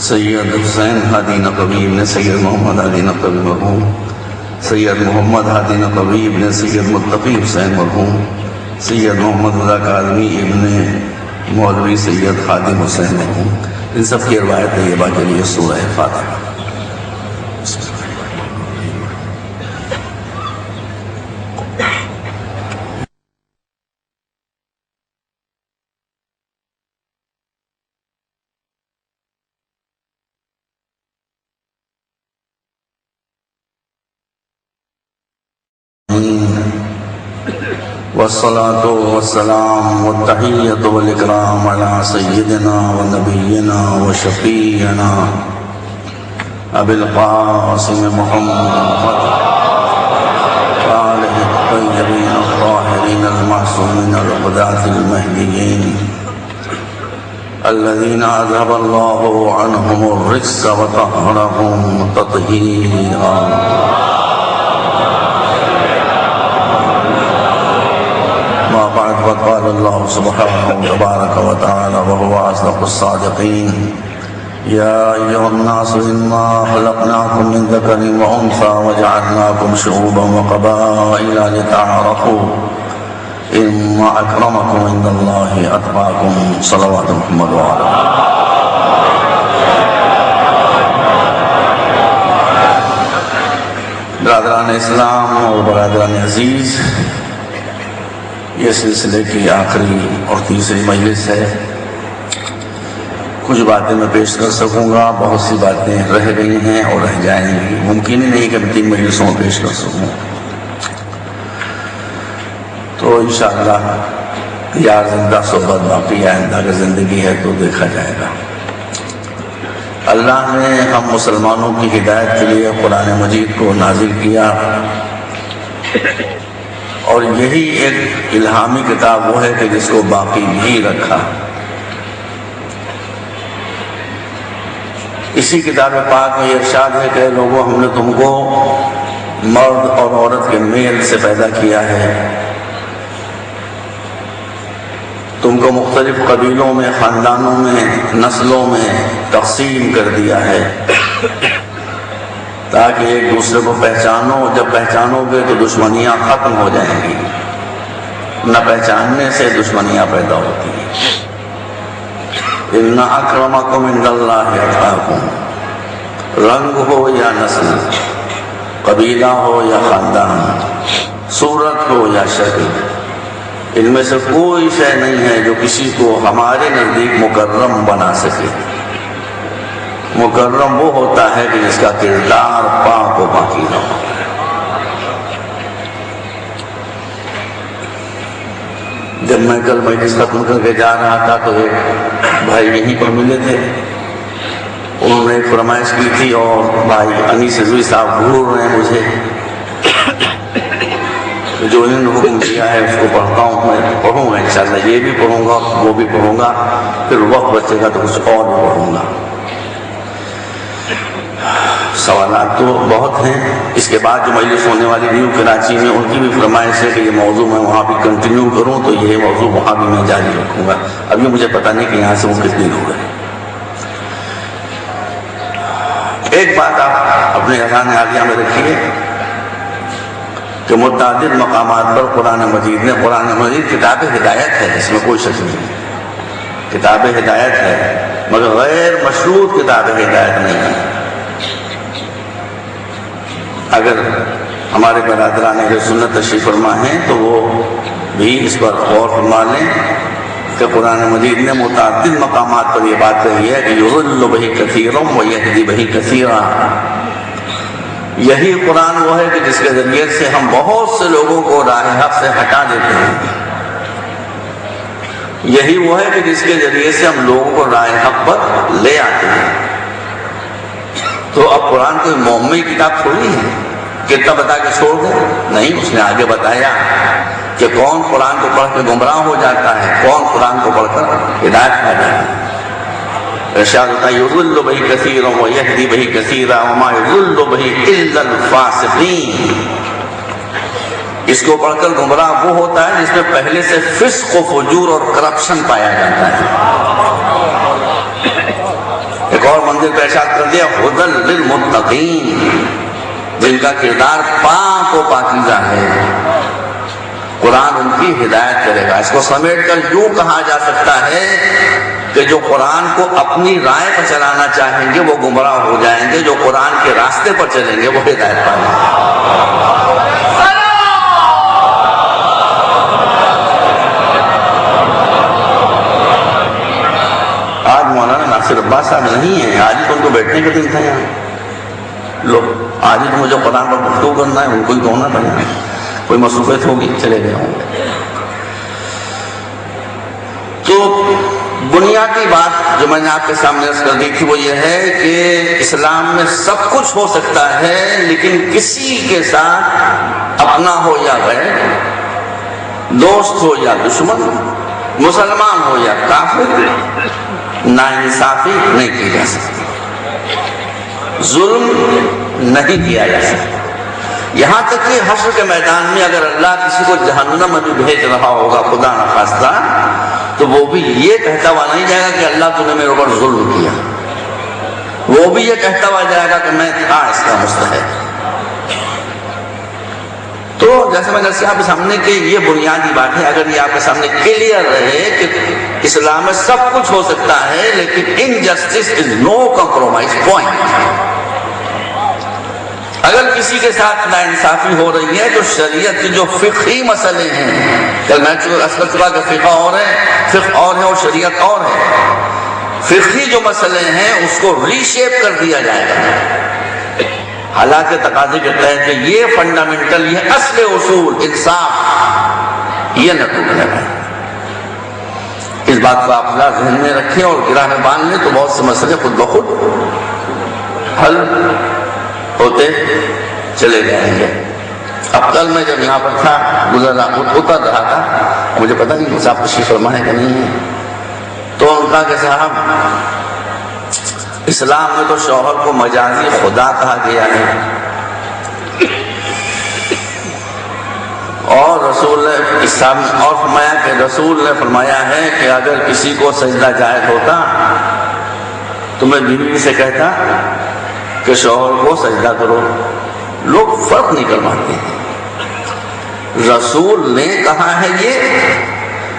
سید حسین ہادی نقوی ابن سید محمد ہادی نقوی مرحوم، سید محمد ہادی نقوی ابن سید متقی حسین مرحوم، سید محمد رضا کاظمی ابن مولوی سید خادم حسین مرحوم، ان سب کی روایت طیبہ کے لیے سورہ فاتحہ۔ والصلاة والسلام والتحية والإكرام على سيدنا ونبينا وشفيعنا أبي القاسم محمد وآله الطيبين الطاهرين المعصومين الهداة المهديين الذين أذهب الله عنهم الرجس وطهرهم تطهيرا۔ وقال الله سبحانه تبارك وتعالى وهو أصدق الصادقين: يا أيها الناس إنا خلقناكم من ذكر وأنثى وجعلناكم شعوبا وقبائل لتعارفوا إن أكرمكم عند الله أتقاكم۔ صلوات محمد وعلى برادران اسلام اور برادران عزیز، یہ سلسلے کی آخری اور تیسری مجلس ہے۔ کچھ باتیں میں پیش کر سکوں گا، بہت سی باتیں رہ گئی ہیں اور رہ جائیں گی، ممکن ہی نہیں کہ میں 3 مجلسوں میں پیش کر سکوں۔ تو انشاءاللہ یار زندہ صحبت باقی ہے، آئندہ اگر زندگی ہے تو دیکھا جائے گا۔ اللہ نے ہم مسلمانوں کی ہدایت کے لیے قرآن مجید کو نازل کیا، اور یہی ایک الہامی کتاب وہ ہے کہ جس کو باقی نہیں رکھا۔ اسی کتاب پاک میں یہ ارشاد ہے کہ لوگوں، ہم نے تم کو مرد اور عورت کے میل سے پیدا کیا ہے، تم کو مختلف قبیلوں میں، خاندانوں میں، نسلوں میں تقسیم کر دیا ہے تاکہ ایک دوسرے کو پہچانو۔ جب پہچانو گے تو دشمنیاں ختم ہو جائیں گی، نہ پہچاننے سے دشمنیاں پیدا ہوتی ہیں۔ ان اکرمکم عند اللہ اتقاکم، رنگ ہو یا نسل، قبیلہ ہو یا خاندان، صورت ہو یا شکل، ان میں سے کوئی شے نہیں ہے جو کسی کو ہمارے نزدیک مکرم بنا سکے۔ مکرم وہ ہوتا ہے کہ جس کا کردار پاک و پاکیزہ ہو۔ جب میں کل مجلس ختم کر کے جا رہا تھا تو ایک بھائی یہیں پر ملے تھے، انہوں نے ایک فرمائش کی تھی، اور بھائی انیس رضوی صاحب گھور رہے ہیں مجھے، جو انہوں نے حکم دیا ہے اس کو پڑھتا ہوں، میں پڑھوں گا انشاءاللہ، یہ بھی پڑھوں گا وہ بھی پڑھوں گا، پھر وقت بچے گا تو کچھ اور بھی پڑھوں گا۔ سوالات تو بہت ہیں، اس کے بعد جو مجلس ہونے والی نیو کراچی میں، ان کی بھی فرمائش ہے کہ یہ موضوع میں وہاں بھی کنٹینیو کروں، تو یہ موضوع وہاں بھی میں جاری رکھوں گا۔ ابھی مجھے پتہ نہیں کہ یہاں سے وہ کتنے لوگ ہیں۔ ایک بات آپ اپنے اذہان عالیہ میں رکھیے کہ متعدد مقامات پر قرآن مجید کتاب ہدایت ہے، اس میں کوئی شک نہیں، کتاب ہدایت ہے، مگر غیر مشروط کتاب ہدایت نہیں ہے۔ اگر ہمارے برادران اہل سنت تشریف فرما ہیں تو وہ بھی اس پر غور فرما لیں کہ قرآن مجید نے متعدد مقامات پر یہ بات کہی ہے کہ یضل بہ کثیرا ویہدی بہ کثیرا۔ یہی قرآن وہ ہے کہ جس کے ذریعے سے ہم بہت سے لوگوں کو راہ حق سے ہٹا دیتے ہیں، یہی وہ ہے کہ جس کے ذریعے سے ہم لوگوں کو راہ حق پر لے آتے ہیں۔ تو اب قرآن کوئی معمولی کتاب تھوڑی ہے کہ اتنا بتا کے چھوڑ دے، نہیں، اس نے آگے بتایا کہ کون قرآن کو پڑھ کے گمراہ ہو جاتا ہے، کون قرآن کو پڑھ کر ہدایت پا جاتا ہے۔ ارشاد ہوتا ہے یضل بہ کثیرا ویہدی بہ کثیرا وما یضل بہ الا الفاسقین۔ اس کو پڑھ کر گمراہ وہ ہوتا ہے جس میں پہلے سے فسق و فجور اور کرپشن پایا جاتا ہے۔ ایک اور محمد نے ارشاد کر دیا ھدی للمتقین، جن کا کردار پاک و پاکیزہ ہے، قرآن ان کی ہدایت کرے گا۔ اس کو سمیٹ کر یوں کہا جا سکتا ہے کہ جو قرآن کو اپنی رائے پر چلانا چاہیں گے وہ گمراہ ہو جائیں گے، جو قرآن کے راستے پر چلیں گے وہ ہدایت پائیں گے۔ آج مولانا ناصر عباس صاحب نہیں ہیں، آج ہی تو ان کو بیٹھنے کا دن تھا یہاں، لو آج ہی تو مجھے قرآن پر گفتگو کرنا ہے، ان کو ہی کہنا تھا یہاں، کوئی مصروفیت ہوگی چلے گئے ہوں گے۔ تو بنیادی بات جو میں نے آپ کے سامنے عرض کر دی تھی وہ یہ ہے کہ اسلام میں سب کچھ ہو سکتا ہے، لیکن کسی کے ساتھ اپنا ہو یا غیر، دوست ہو یا دشمن، مسلمان ہو یا کافر، ناانصافی نہیں کی جا سکتی، ظلم نہیں کیا جا سکتا۔ یہاں تک کہ حشر کے میدان میں اگر اللہ کسی کو جہنم میں بھی بھیج رہا ہوگا خدا نخواستہ، تو وہ بھی یہ کہتا ہوا نہیں جائے گا کہ اللہ تو نے میرے اوپر ظلم کیا، وہ بھی یہ کہتا ہوا جائے گا کہ میں تھا اس کا مستحق۔ تو جیسے میں نے آپ کے سامنے کہ یہ بنیادی بات ہے، اگر یہ آپ کے سامنے کلیئر رہے کہ اسلام میں سب کچھ ہو سکتا ہے لیکن انجسٹس از نو کمپرومائز پوائنٹ۔ اگر کسی کے ساتھ ناانصافی ہو رہی ہے تو شریعت کے جو فقہی مسئلے ہیں، کل میں اصل چکا کہ فقہ اور ہے، فقہ اور ہے اور شریعت اور ہے، فقہی جو مسئلے ہیں اس کو ری شیپ کر دیا جائے گا حالات کے تقاضے کے تحت کہ یہ فنڈامنٹل، یہ اصل اصول انصاف یہ نہ ٹوٹنے پائے۔ اس بات کو آپ ذہن میں رکھیں اور گرہ میں باندھ لیں تو بہت سے مسئلے خود بخود حل ہوتے چلے جائیں گے۔ اب کل میں جب یہاں پر تھا اتر رہا تھا، مجھے پتہ نہیں صاحب تشریف فرما ہے کہ نہیں ہے، تو ان کا کہ صاحب اسلام میں تو شوہر کو مجازی خدا کہا گیا ہے، اور رسول نے اسلام اور فرمایا کہ رسول نے فرمایا ہے کہ اگر کسی کو سجدہ جائز ہوتا تو میں بیوی سے کہتا کہ شوہر کو سجدہ کرو۔ لوگ فرق نہیں کر پاتے ہیں، رسول نے کہا ہے یہ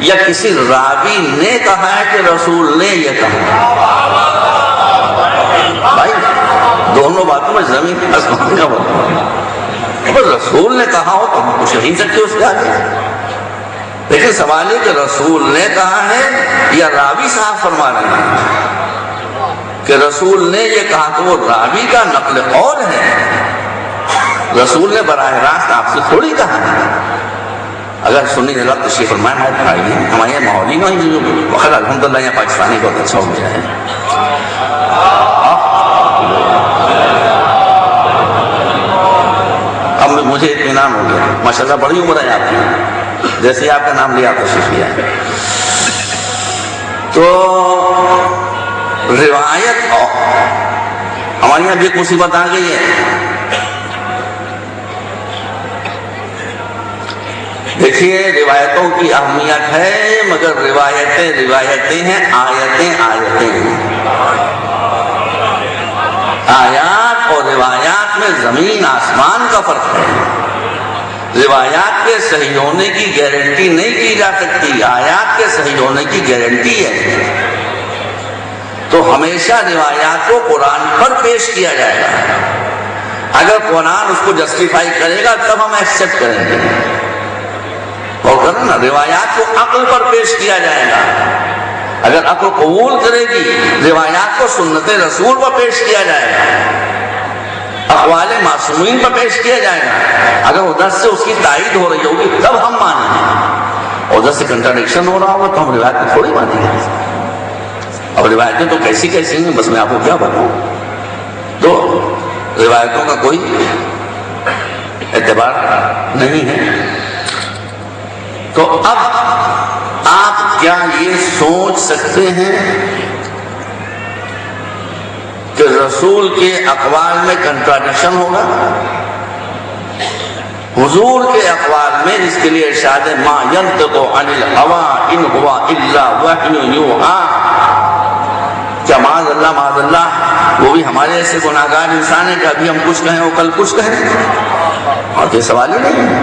یا کسی راوی نے کہا ہے کہ رسول نے یہ کہا؟ بھائی دونوں باتوں میں زمین آسمان کا فرق ہے۔ اگر رسول نے کہا ہو تو ہم کچھ نہیں سکتے اس کے آگے، لیکن سوال ہے کہ رسول نے کہا ہے یا راوی صاحب فرما رہے ہیں کہ رسول نے یہ کہا، تو وہ راوی کا نقل قول ہے، رسول نے براہ راست آپ سے تھوڑی کہا ہے۔ اگر سنی نے لفظ تشریف فرمائے ہمارے بھائی ہیں، ہمارے یہاں ماحول ہی نہیں، وقت الحمدللہ یہاں پاکستانی بہت اچھا ہو گیا ہے۔ اب مجھے اطمینان ہو گیا، ماشاءاللہ بڑی عمر ہے آپ کی، جیسے آپ کا نام لیا تشریف لیا ہے۔ تو روایت ہمارے یہاں بھی ایک مصیبت آ گئی ہے۔ دیکھیے روایتوں کی اہمیت ہے، مگر روایتیں روایتیں ہیں، آیتیں آیتیں ہیں۔ آیات اور روایات میں زمین آسمان کا فرق ہے۔ روایات کے صحیح ہونے کی گارنٹی نہیں کی جا سکتی، آیات کے صحیح ہونے کی گارنٹی ہے۔ تو ہمیشہ روایات کو قرآن پر پیش کیا جائے گا، اگر قرآن اس کو جسٹیفائی کرے گا تب ہم ایکسپٹ کریں گے، اور کرنا نا روایات کو عقل پر پیش کیا جائے گا، اگر عقل قبول کرے گی روایات کو سنت رسول پر پیش کیا جائے گا، اقوال معصومین پر پیش کیا جائے گا، اگر ادھر سے اس کی تائید ہو رہی ہوگی تب ہم مانیں گے، ادھر سے کنٹراڈکشن ہو رہا ہوگا تو ہم روایت کو تھوڑی مانیں گے۔ اب روایتیں تو کیسی کیسی ہیں، بس میں آپ کو کیا بتاؤں، تو روایتوں کا کوئی اعتبار نہیں ہے۔ تو اب آپ کیا یہ سوچ سکتے ہیں کہ رسول کے اقوال میں کنٹراڈکشن ہوگا؟ حضور کے اقوال میں جس کے لیے ارشاد ہے ما ينطق عن الهوى ان هو الا وحی یوحی، کیا معاذ اللہ وہ بھی ہمارے ایسے گناہگار انسان ہے کہ ابھی ہم کچھ کہیں وہ کل کچھ کہیں، اور کوئی سوال ہی نہیں ہے۔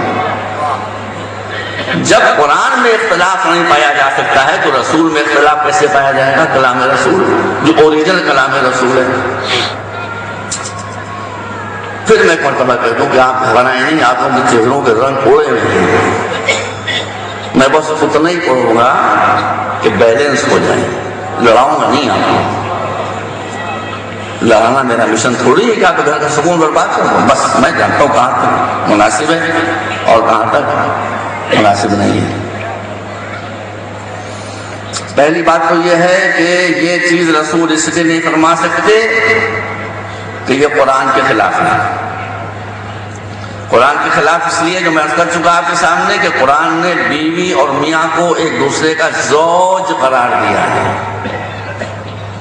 جب قرآن میں اختلاف نہیں پایا جا سکتا ہے تو رسول میں اختلاف کیسے پایا جائے گا؟ کلام رسول جو اوریجنل کلام رسول ہے۔ پھر میں ایک مرتبہ کہتا ہوں کہ آپ گھبرائیں نہیں، آپ ان کی چہروں کے رنگ پھوڑے ہوئے ہیں، میں بس اتنا ہی پڑھوں گا کہ بیلنس ہو جائے، لڑاؤں گا نہیں آپ کو۔ لڑانا میرا مشن تھوڑی ہے کہ آپ گھر کا سکون برباد کر دوں، بس میں جانتا ہوں کہاں تک مناسب ہے اور کہاں تک مناسب نہیں ہے۔ پہلی بات تو یہ ہے کہ یہ چیز رسول اس لیے نہیں فرما سکتے کہ یہ قرآن کے خلاف ہے۔ قرآن کے خلاف اس لیے جو میں عرض کر چکا آپ کے سامنے کہ قرآن نے بیوی اور میاں کو ایک دوسرے کا زوج قرار دیا ہے۔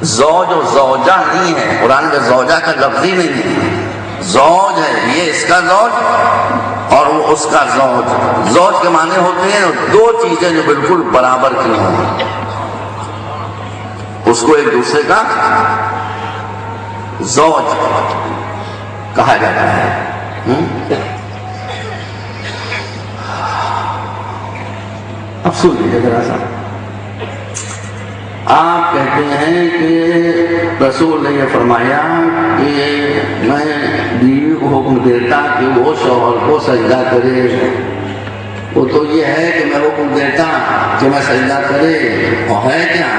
زوج اور زوجہ نہیں ہے، قرآن میں زوجہ کا لفظ ہی نہیں ہے، زوج ہے، یہ اس کا زوج اور وہ اس کا زوج۔ زوج کے معنی ہوتے ہیں دو چیزیں جو بالکل برابر کی ہوں، اس کو ایک دوسرے کا زوج کہا جاتا ہے۔ اب سن لیجیے ذرا سا، آپ کہتے ہیں کہ رسول نے یہ فرمایا کہ میں بیوی کو حکم دیتا کہ وہ شوہر کو سجدہ کرے، وہ تو یہ ہے کہ میں حکم دیتا کہ میں سجدہ کرے، اور ہے کیا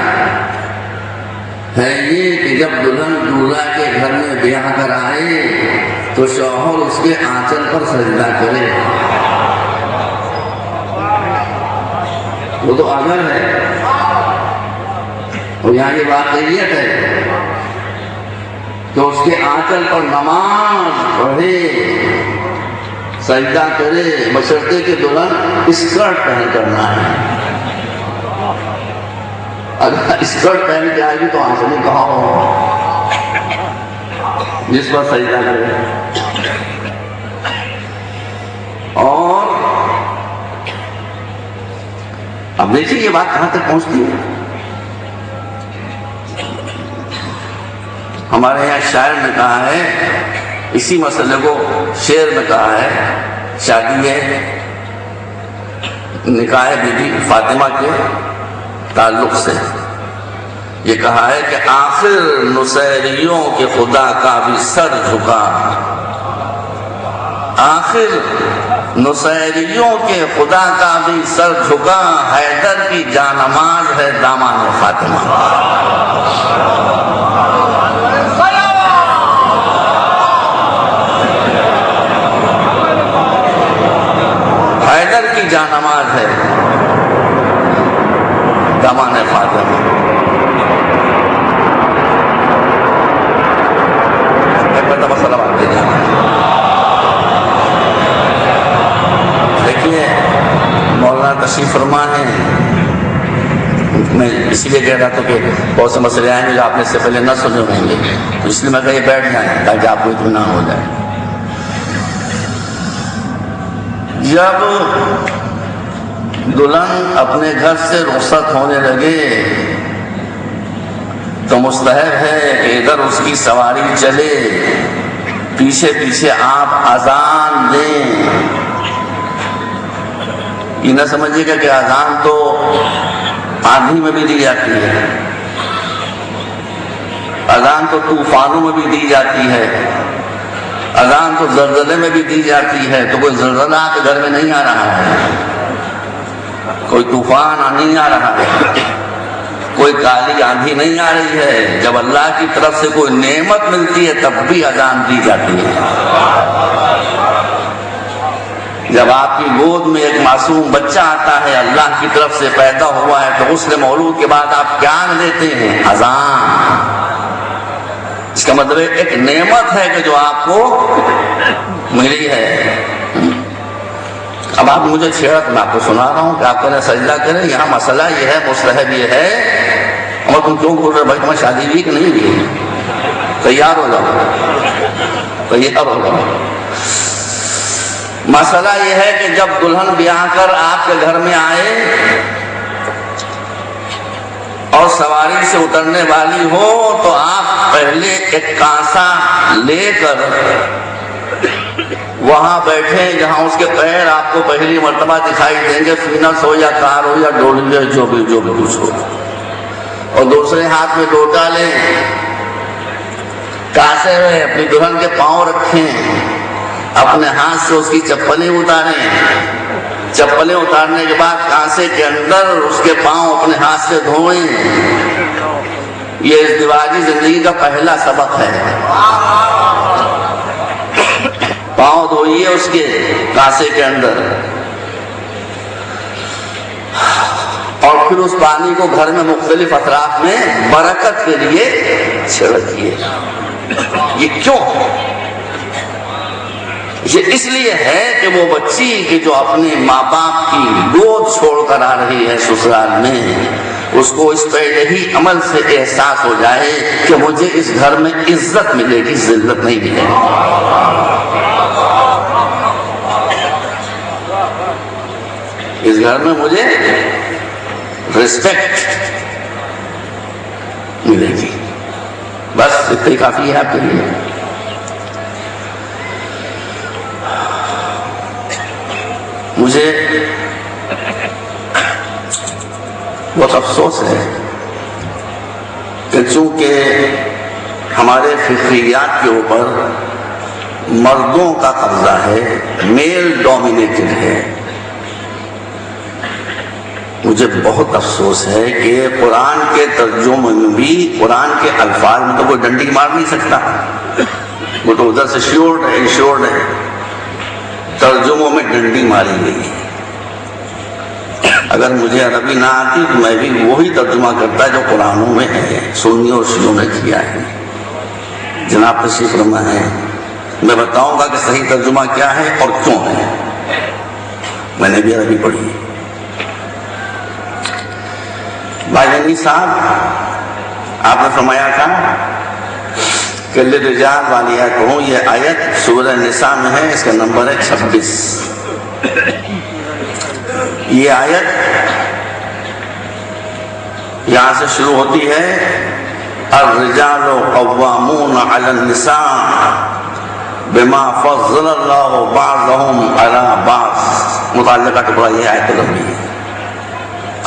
ہے یہ کہ جب دلہن دولہا کے گھر میں بیاہ کر آئے تو شوہر اس کے آنچل پر سجدہ کرے۔ وہ تو اگر ہے، اور یہاں یہ واقعیت ہے کہ اس کے آنچل پر نماز پڑھے، سجدہ کرے، بشرطے کہ دلہن اسکرٹ پہن کرنا ہے۔ اگر اسکرٹ پہن کے آئے گی تو آنچل نہیں کہا ہو جس پر سجدہ کرے۔ اور اب دیکھیے یہ بات کہاں تک پہنچتی ہے۔ ہمارے یہاں شاعر نے کہا ہے، اسی مسئلے کو شعر میں کہا ہے، شادی ہے نکاح بی بی فاطمہ کے تعلق سے یہ کہا ہے کہ آخر نصیریوں کے خدا کا بھی سر جھکا، آخر نصیریوں کے خدا کا بھی سر جھکا، حیدر کی جانماز ہے دامان فاطمہ۔ حیدر کی جانماز ہے دامان فاطمہ۔ مسئلہ بات دیجیے، دیکھیے مولانا تشریف فرما ہے، میں اسی لیے کہہ رہا تھا کہ بہت سے مسئلے آئیں گے جو آپ نے اس سے پہلے نہ سنے ہوں گے، تو اس لیے میں کہیں بیٹھ جائیں تاکہ آپ کو اطمینان ہو جائے۔ جب دلہن اپنے گھر سے رخصت ہونے لگے تو مستحب ہے کہ ادھر اس کی سواری چلے، پیچھے پیچھے آپ اذان دیں۔ یہ نہ سمجھیے گا کہ اذان تو آندھی میں بھی دی جاتی ہے، اذان تو طوفانوں میں بھی دی جاتی ہے، اذان تو زلزلے میں بھی دی جاتی ہے۔ تو کوئی زلزلہ آپ کے گھر میں نہیں آ رہا ہے، کوئی طوفان نہیں آ رہا ہے، کوئی کالی آندھی نہیں آ رہی ہے۔ جب اللہ کی طرف سے کوئی نعمت ملتی ہے تب بھی اذان دی جاتی ہے۔ جب آپ کی گود میں ایک معصوم بچہ آتا ہے، اللہ کی طرف سے پیدا ہوا ہے، تو غسل مولود کے بعد آپ کیا دیتے ہیں؟ اذان۔ اس کا مطلب ایک نعمت ہے کہ جو آپ کو ملی ہے۔ اب آپ مجھے چھیڑا تو میں آپ کو سنا رہا ہوں کہ آپ کہنا سجدہ کریں، یہاں مسئلہ یہ ہے، مستحب یہ ہے، اور تم کیوں بول رہے بھائی تمہیں شادی بھی کہ نہیں بھی؟ تیار ہو جاؤ، تیار ہو جاؤ۔ مسئلہ یہ ہے کہ جب دلہن بیاہ کر آپ کے گھر میں آئے اور سواری سے اترنے والی ہو تو آپ پہلے ایک کانسا لے کر وہاں بیٹھے جہاں اس کے پیر آپ کو پہلی مرتبہ دکھائی دیں گے، فینکس ہو یا کار ہو یا ڈولی ہو، جو بھی کچھ ہو، اور دوسرے ہاتھ میں لوٹا لیں، کاسے میں اپنی دلہن کے پاؤں رکھیں، اپنے ہاتھ سے اس کی چپلیں اتاریں، چپلیں اتارنے کے بعد کانسے کے اندر اس کے پاؤں اپنے ہاتھ سے دھوئیں۔ یہ ازدواجی زندگی کا پہلا سبق ہے۔ پاؤں دھوئیے اس کے کانسے کے اندر، اور پھر اس پانی کو گھر میں مختلف اطراف میں برکت کے لیے چھڑکیے۔ یہ کیوں؟ یہ اس لیے ہے کہ وہ بچی کہ جو اپنے ماں باپ کی گود چھوڑ کر آ رہی ہے سسرال میں، اس کو اس پہلے ہی عمل سے احساس ہو جائے کہ مجھے اس گھر میں عزت ملے گی، ذلت نہیں ملے گی۔ اس گھر میں مجھے ریسپیکٹ ملے گی۔ بس اتنا ہی کافی ہے آپ کے لیے۔ مجھے بہت افسوس ہے کہ چونکہ ہمارے فطریات کے اوپر مردوں کا قبضہ ہے، میل ڈومینیٹڈ ہے، مجھے بہت افسوس ہے کہ قرآن کے ترجمے میں بھی، قرآن کے الفاظ میں تو کوئی ڈنڈی مار نہیں سکتا، وہ تو ادھر سے شیورڈ ہے، انشورڈ ہے، ترجموں میں ڈنڈی ماری گئی۔ اگر مجھے عربی نہ آتی تو میں بھی وہی ترجمہ کرتا جو قرآنوں میں ہے، سنی اور شیعوں نے کیا ہے۔ جناب تشریف فرما ہے، میں بتاؤں گا کہ صحیح ترجمہ کیا ہے اور کیوں ہے، میں نے بھی عربی پڑھی۔ بھائی جانی صاحب، آپ نے فرمایا تھا کہ للرجال والی آیت کہوں، یہ آیت سورہ نساء میں ہے، اس کا نمبر ہے 26۔ یہ آیت یہاں سے شروع ہوتی ہے، الرجال قوامون علی النساء بما فضل اللہ بعضهم علی بعض۔ متعلقہ ٹکڑا یہ آیت لمبی ہے۔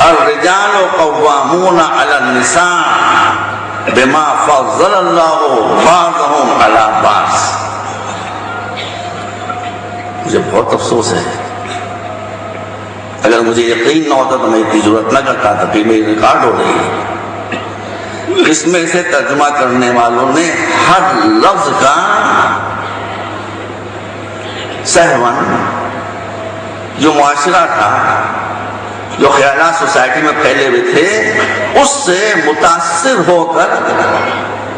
الرجال قوامون علی النساء بما فضل اللہ بعضهم علی بعض۔ مجھے بہت افسوس ہے، اگر مجھے یقین نہ ہوتا تو میں اتنی ضرورت نہ کرتا تھا کہ میری ریکارڈ ہو رہی ہے۔ اس میں سے ترجمہ کرنے والوں نے ہر لفظ کا سہون جو معاشرہ تھا، جو خیالات سوسائٹی میں پھیلے ہوئے تھے، اس سے متاثر ہو کر،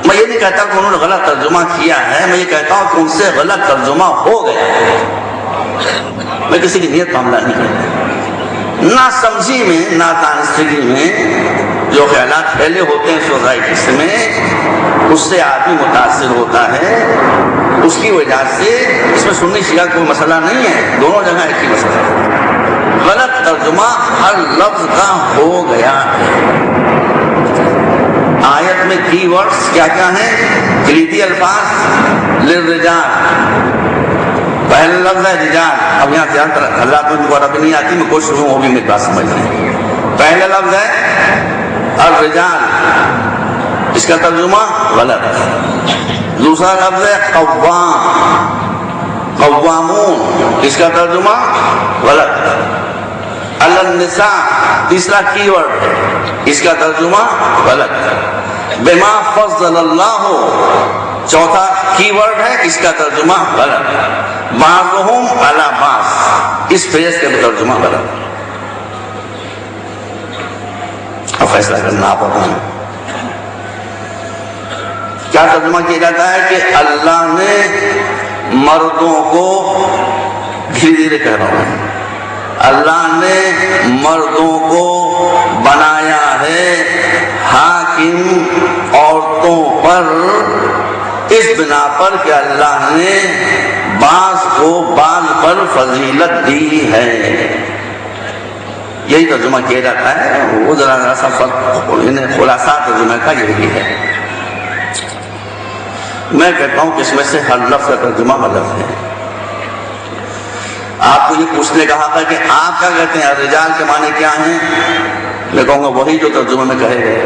میں یہ نہیں کہتا کہ انہوں نے غلط ترجمہ کیا ہے، میں یہ کہتا ہوں کہ ان سے غلط ترجمہ ہو گیا ہے۔ میں کسی کی نیت معاملہ نہیں کرتا، نہ سمجھی میں، نہ دانستگی میں جو خیالات پھیلے ہوتے ہیں سوسائٹی میں، اس سے آدمی متاثر ہوتا ہے۔ اس کی وجہ سے اس میں سنی شیعہ کوئی مسئلہ نہیں ہے، دونوں جگہ ایک ہی مسئلہ ہے، غلط ترجمہ ہر لفظ کا ہو گیا ہے۔ آیت میں کی ورڈز کیا کیا ہیں؟ کلیدی الفاظ للرجال، پہلا لفظ ہے رجال۔ اب یہاں دھیان کر، اللہ تو ان کو عربی نہیں آتی، میں کوشش کروں وہ بھی میری بات سمجھ لیں۔ پہلا لفظ ہے الرجال، اس کا ترجمہ غلط۔ دوسرا لفظ ہے قوام، قوامون، اس کا ترجمہ غلط۔ علی النساء، تیسرا کی ورڈ ہے، اس کا ترجمہ غلط۔ بما فضل اللہ، چوتھا کی ورڈ ہے، اس کا ترجمہ غلط۔ بعضهم علی بعض، اس فریز کا ترجمہ غلط۔ اب فیصلہ کرنا آپ ہوتا ہے، کیا ترجمہ کیا جاتا ہے کہ اللہ نے مردوں کو، دھیرے دھیرے کہہ رہا ہوں، اللہ نے مردوں کو بنایا ہے حاکم عورتوں پر، اس بنا پر کہ اللہ نے بعض کو بعض پر فضیلت دی ہے۔ یہی ترجمہ کیا جاتا ہے، وہ ذرا سا فرق خلاصہ ترجمے کا یہی ہے۔ میں کہتا ہوں کہ اس میں سے ہر لفظ کا ترجمہ غلط ہے۔ آپ کو یہ پوچھنے کہا تھا کہ آپ کیا کہتے ہیں الرجال کے معنی کیا ہیں، میں کہوں گا وہی جو ترجمے میں کہے گئے،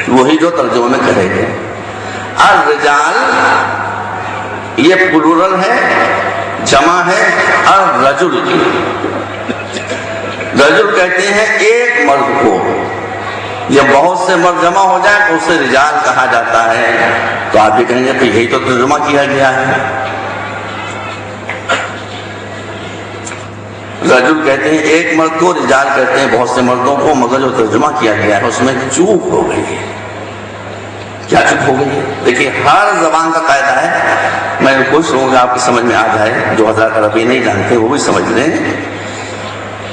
وہی جو ترجمے میں کہے گئے۔ الرجال یہ پلورل ہے، جمع ہے الرجل کی۔ رجل کہتے ہیں ایک مرد کو، جب بہت سے مرد جمع ہو جائے تو اسے رجال کہا جاتا ہے۔ تو آپ بھی کہیں گے کہ یہی تو ترجمہ کیا گیا ہے۔ رجل کہتے ہیں ایک مرد کو، رجال کہتے ہیں بہت سے مردوں کو، مگر جو ترجمہ کیا گیا ہے اس میں چوک ہو گئی ہے۔ کیا چوک ہو گئی ہے؟ دیکھیے ہر زبان کا قاعدہ ہے، میں کوشش کروں گا آپ کی سمجھ میں آ جائے، جو حضرات عربی نہیں جانتے وہ بھی سمجھ لیں۔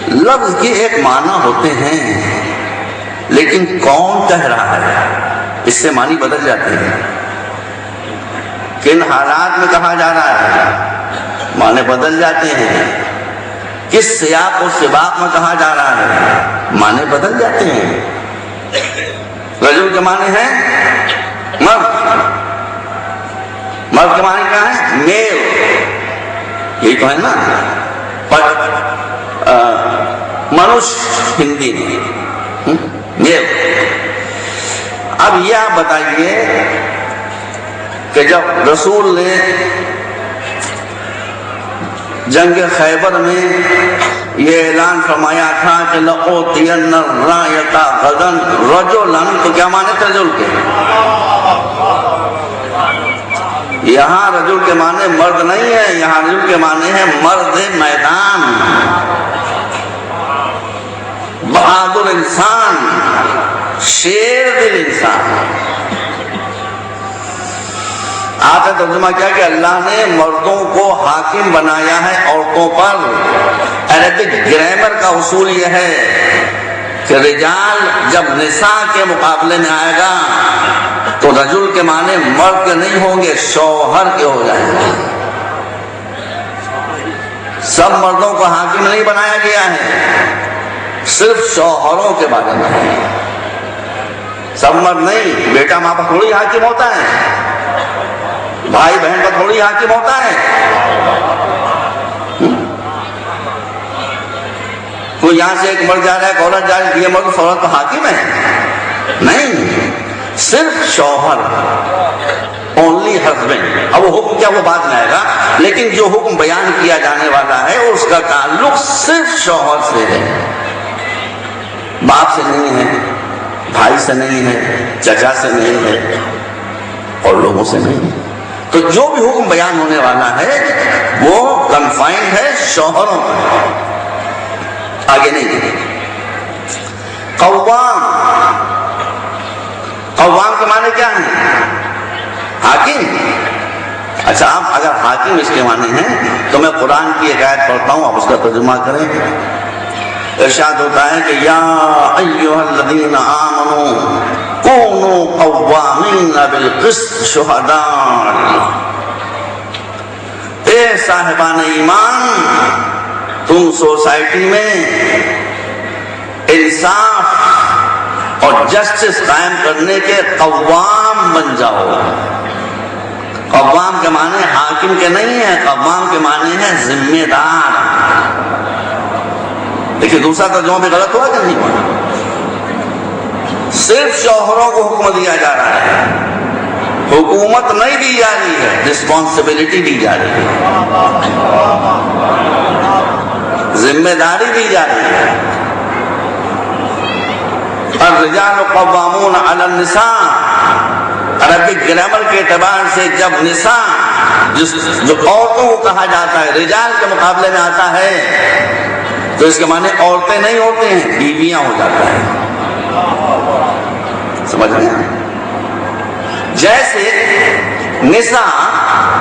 لفظ کے ایک معنی ہوتے ہیں، لیکن کون کہہ رہا ہے اس سے معنی بدل جاتے ہیں۔ کن حالات میں کہا جا رہا ہے معنی بدل جاتے ہیں، کس سیاق و سباق میں کہا جا رہا ہے معنی بدل جاتے ہیں۔ رجل کے معنی ہے مرد، مرد کے معنی کیا ہے میل، یہی تو ہے نا، منوش ہندی میں میل۔ اب یہ آپ بتائیے کہ جب رسول نے جنگ خیبر میں یہ اعلان فرمایا تھا کہ لَأُوتِيَنَّ الرَّايَةَ غَدًا رَجُلًا، تو کیا معنی تھے رجل کے؟ یہاں رجل کے معنی مرد نہیں ہے، یہاں رجل کے معنی ہے مرد میدان، بہادر انسان، شیر دل انسان۔ آپ نے ترجمہ کیا کہ اللہ نے مردوں کو حاکم بنایا ہے عورتوں پر۔ عربک گرامر کا اصول یہ ہے کہ رجال جب نساء کے مقابلے میں آئے گا تو رجل کے معنی مرد کے نہیں ہوں گے، شوہر کے ہو جائیں گے۔ سب مردوں کو حاکم نہیں بنایا گیا ہے، صرف شوہروں کے بارے میں۔ سب مرد نہیں، بیٹا ماں پر تھوڑی حاکم ہوتا ہے، بھائی بہن پر تھوڑی حاکم ہوتا ہے۔ کوئی یہاں سے ایک مرد جا رہا ہے، ایک عورت جا رہی ہے، یہ مرد اس عورت پر حاکم ہے؟ نہیں، صرف شوہر، اونلی ہسبینڈ۔ اب وہ حکم کیا وہ بعد میں آئے گا، لیکن جو حکم بیان کیا جانے والا ہے اس کا تعلق صرف شوہر سے ہے، باپ سے نہیں ہے، بھائی سے نہیں ہے، چچا سے نہیں ہے، اور لوگوں سے نہیں ہے۔ تو جو بھی حکم بیان ہونے والا ہے وہ کنفائنڈ ہے شوہروں پر، آگے نہیں۔ قوام، قوام کے معنی کیا ہیں؟ حاکم۔ اچھا آپ اگر حاکم اس کے معنی ہیں تو میں قرآن کی ایک آیت پڑھتا ہوں، آپ اس کا ترجمہ کریں۔ ارشاد ہوتا ہے کہ یا ایھا الذین آمنوا کونوا قوامین بالقسط شہداء، اے صاحبان ایمان تم سوسائٹی میں انصاف اور جسٹس قائم کرنے کے قوام بن جاؤ۔ قوام کے معنی حاکم کے نہیں ہے، قوام کے معنی ہے ذمہ دار۔ دیکھیے دوسرا ترجمہ بھی غلط ہوا کہ نہیں ہوا؟ صرف شوہروں کو حکم دیا جا رہا ہے، حکومت نہیں دی جا رہی ہے، رسپانسبلٹی دی جا رہی ہے، ذمہ داری دی جا رہی ہے۔ الرجال قوامون علی النساء، عربک گرامر کے اعتبار سے جب نساء جو عورتوں کو کہا جاتا ہے رجال کے مقابلے میں آتا ہے تو اس کے معنی عورتیں نہیں ہوتے ہیں، بیویاں ہو جاتا ہے۔ سمجھ رہے ہیں؟ جیسے نساء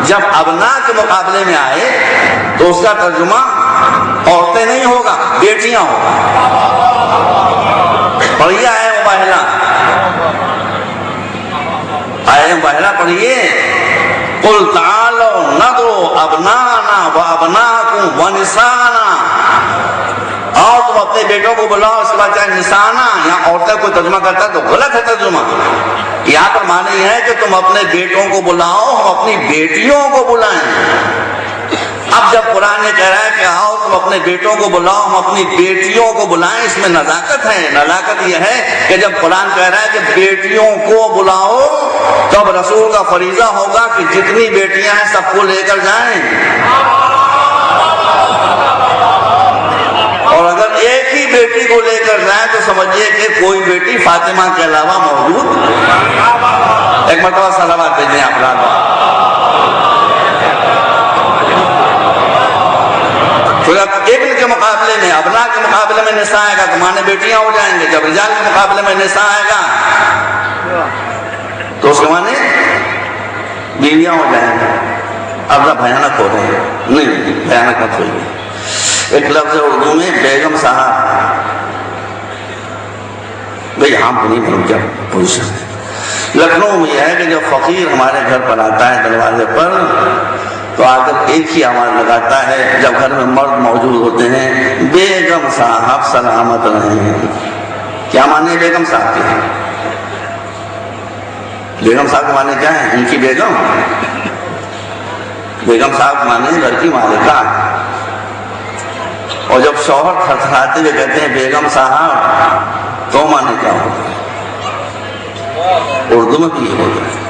جب ابناء کے مقابلے میں آئے تو اس کا ترجمہ عورتیں نہیں ہوگا، بیٹیاں ہوگا۔ پڑھیے آئے مباہلہ، آئے مباہلہ پڑھیے۔ قل تعالوا ندعو ابناءنا وابناءکم ونساءنا، اور تم اپنے بیٹوں کو بلاؤ، اس کے بعد چاہے نسانا، یہاں عورتیں کوئی ترجمہ کرتا ہے تو غلط ہے ترجمہ. یہاں پر معنی یہ ہے کہ تم اپنے بیٹوں کو بلاؤ، ہم اپنی بیٹیوں کو بلائیں. اب جب قرآن یہ کہہ رہا ہے کہ آؤ تم اپنے بیٹوں کو بلاؤ، ہم اپنی بیٹیوں کو بلائیں، اس میں نزاکت ہے. نزاکت یہ ہے کہ جب قرآن کہہ رہا ہے کہ بیٹیوں کو بلاؤ تو اب رسول کا فریضہ ہوگا کہ جتنی بیٹیاں ہیں سب کو لے کر جائیں. اور اگر ایک ہی بیٹی کو لے کر جائیں تو سمجھیے کہ کوئی بیٹی فاطمہ کے علاوہ موجود. ایک مرتبہ صلوات بھیجیں آپ رات. تو جب ابن کے مقابلے میں، ابنا کے مقابلے میں نساء آئے گا تو مانے بیٹیاں ہو جائیں گے. جب رجال کے مقابلے میں نساء آئے گا تو اس کے مانے بیویاں ہو جائیں گے. اب نہ بھیانک ہو رہے ہیں، نہیں بھیانک مت ہوئیے. ایک لفظ اردو میں بیگم صاحب، بھائی ہاں نہیں بن کیا پوزیشن. لکھنؤ میں یہ ہے کہ جب فقیر ہمارے گھر پر آتا ہے دروازے پر تو آ کر ایک ہی آواز لگاتا ہے جب گھر میں مرد موجود ہوتے ہیں، بیگم صاحب سلامت رہیں. کیا معنی بیگم صاحب کے؟ بیگم صاحب کے معنی کیا ہے؟ ان کی بیگم. بیگم صاحب معنی گھر کی مالکہ. اور جب شوہر تھرتھراتے ہوئے کہتے ہیں بیگم صاحب تو معنی کیا ہوتا ہے؟ اردو میں بھی یہ ہوتا ہے.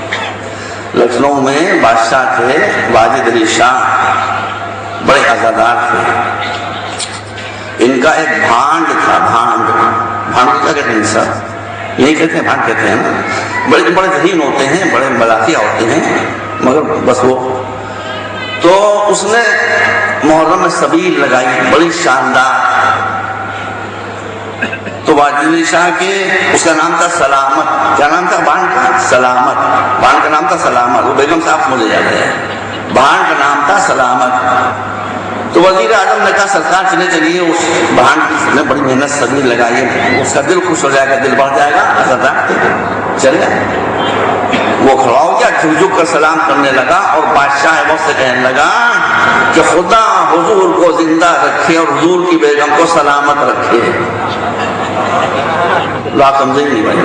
لکھنؤ میں بادشاہ تھے واجد علی شاہ، بڑے عزادار تھے. ان کا ایک بھانڈ تھا. بھانڈ کیا کہتے ہیں سر؟ یہی کہتے ہیں، بھانڈ کہتے ہیں نا. بڑے بڑے ذہین ہوتے ہیں، بڑے ملاقیہ ہوتے ہیں، مگر بس وہ تو اس نے محرم میں سبیل لگائی بڑی شاندار. تو واجد علی شاہ کے اس کا نام تھا سلامت. کیا نام تھا بھانڈ کا؟ سلامت. بھانڈ کا نام تھا سلامت. وہ بیگم صاحب مجھے یاد ہے. بھانڈ کا نام تھا سلامت. تو وزیر اعظم نے کہا سرکار چلے چلیے اس بھانڈ کی نے بڑی محنت سبیل لگائی ہے، اس کا دل خوش ہو جائے گا، دل بڑھ جائے گا. چل گئے. وہ کھڑا ہو گیا، جھک جھک کر سلام کرنے لگا اور بادشاہ وقت سے کہنے لگا کہ خدا حضور کو زندہ رکھے اور حضور کی بیگم کو سلامت رکھے. آپ سمجھے نہیں بھائی،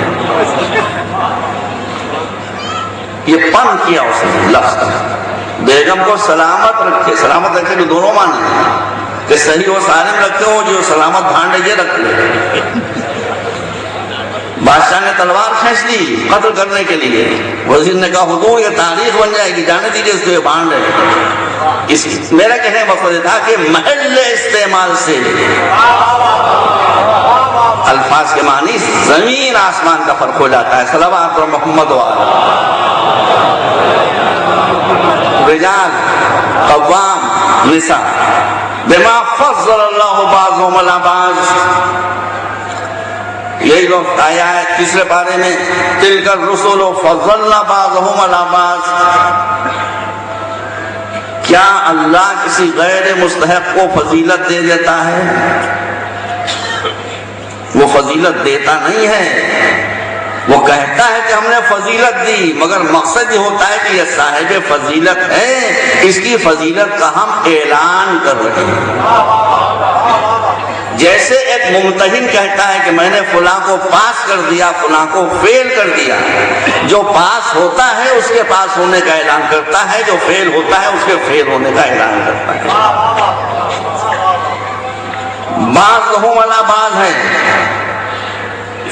یہ پن کیا اس نے لفظ کا. بیگم کو سلامت رکھے. سلامت رکھے تو دونوں معنی ہیں کہ صحیح و سالم رکھتے ہو، جو سلامت بھانڈ یہ رکھ لے. بادشاہ نے تلوار کھینچ لی قتل کرنے کے لیے. وزیر نے کہا حضور یہ تاریخ بن جائے گی، جانے دیجیے اس کو، یہ بھانڈ ہے. میرا کہنے کا مقصد تھا کہ محل استعمال سے الفاظ کے معنی زمین آسمان کا فرق ہو جاتا ہے. صلوات پر محمد وآلہ. رجال قوام نساء بما فضل اللہ بعضهم علی بعض. یہی لفظ آیا ہے تیسرے پارے میں، تلک الرسل فضلنا بعضهم علی بعض. کیا اللہ کسی غیر مستحق کو فضیلت دے دیتا ہے؟ وہ فضیلت دیتا نہیں ہے، وہ کہتا ہے کہ ہم نے فضیلت دی، مگر مقصد یہ ہوتا ہے کہ یہ صاحب فضیلت ہے، اس کی فضیلت کا ہم اعلان کر رہے ہیں. جیسے ایک ممتحن کہتا ہے کہ میں نے فلاں کو پاس کر دیا، فلاں کو فیل کر دیا. جو پاس ہوتا ہے اس کے پاس ہونے کا اعلان کرتا ہے، جو فیل ہوتا ہے اس کے فیل ہونے کا اعلان کرتا ہے. بعضهم علی بعض ہے.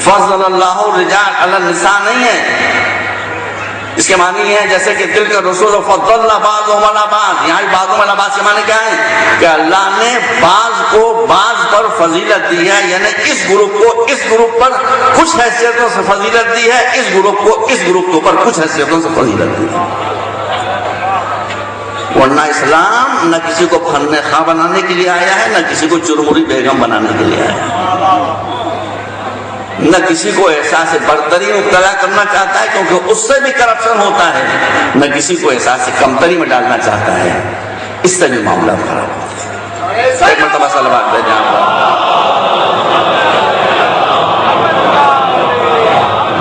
فضل اللہ الرجال علی النساء نہیں ہے. اس کے معنی یہ ہے جیسے کہ تلک الرسل فضلنا بعضهم علی بعض. یہاں بعضهم علی بعض کے معنی کیا ہے؟ کہ اللہ نے بعض کو بعض پر فضیلت دی ہے، یعنی اس گروپ کو اس گروپ پر کچھ حیثیتوں سے فضیلت دی ہے، اس گروپ کو اس گروپ کے اوپر کچھ حیثیتوں سے فضیلت دی ہے. ورنہ اسلام نہ کسی کو فن خواہ بنانے کے لیے آیا ہے، نہ کسی کو چرمری بیگم بنانے کے لیے آیا ہے، نہ کسی کو احساس برتری مبتلا کرنا چاہتا ہے کیونکہ اس سے بھی کرپشن ہوتا ہے، نہ کسی کو احساس کمتری میں ڈالنا چاہتا ہے، اس سے بھی معاملہ خراب ہوتا ہے. ایک مرتبہ صلوات دے جہاں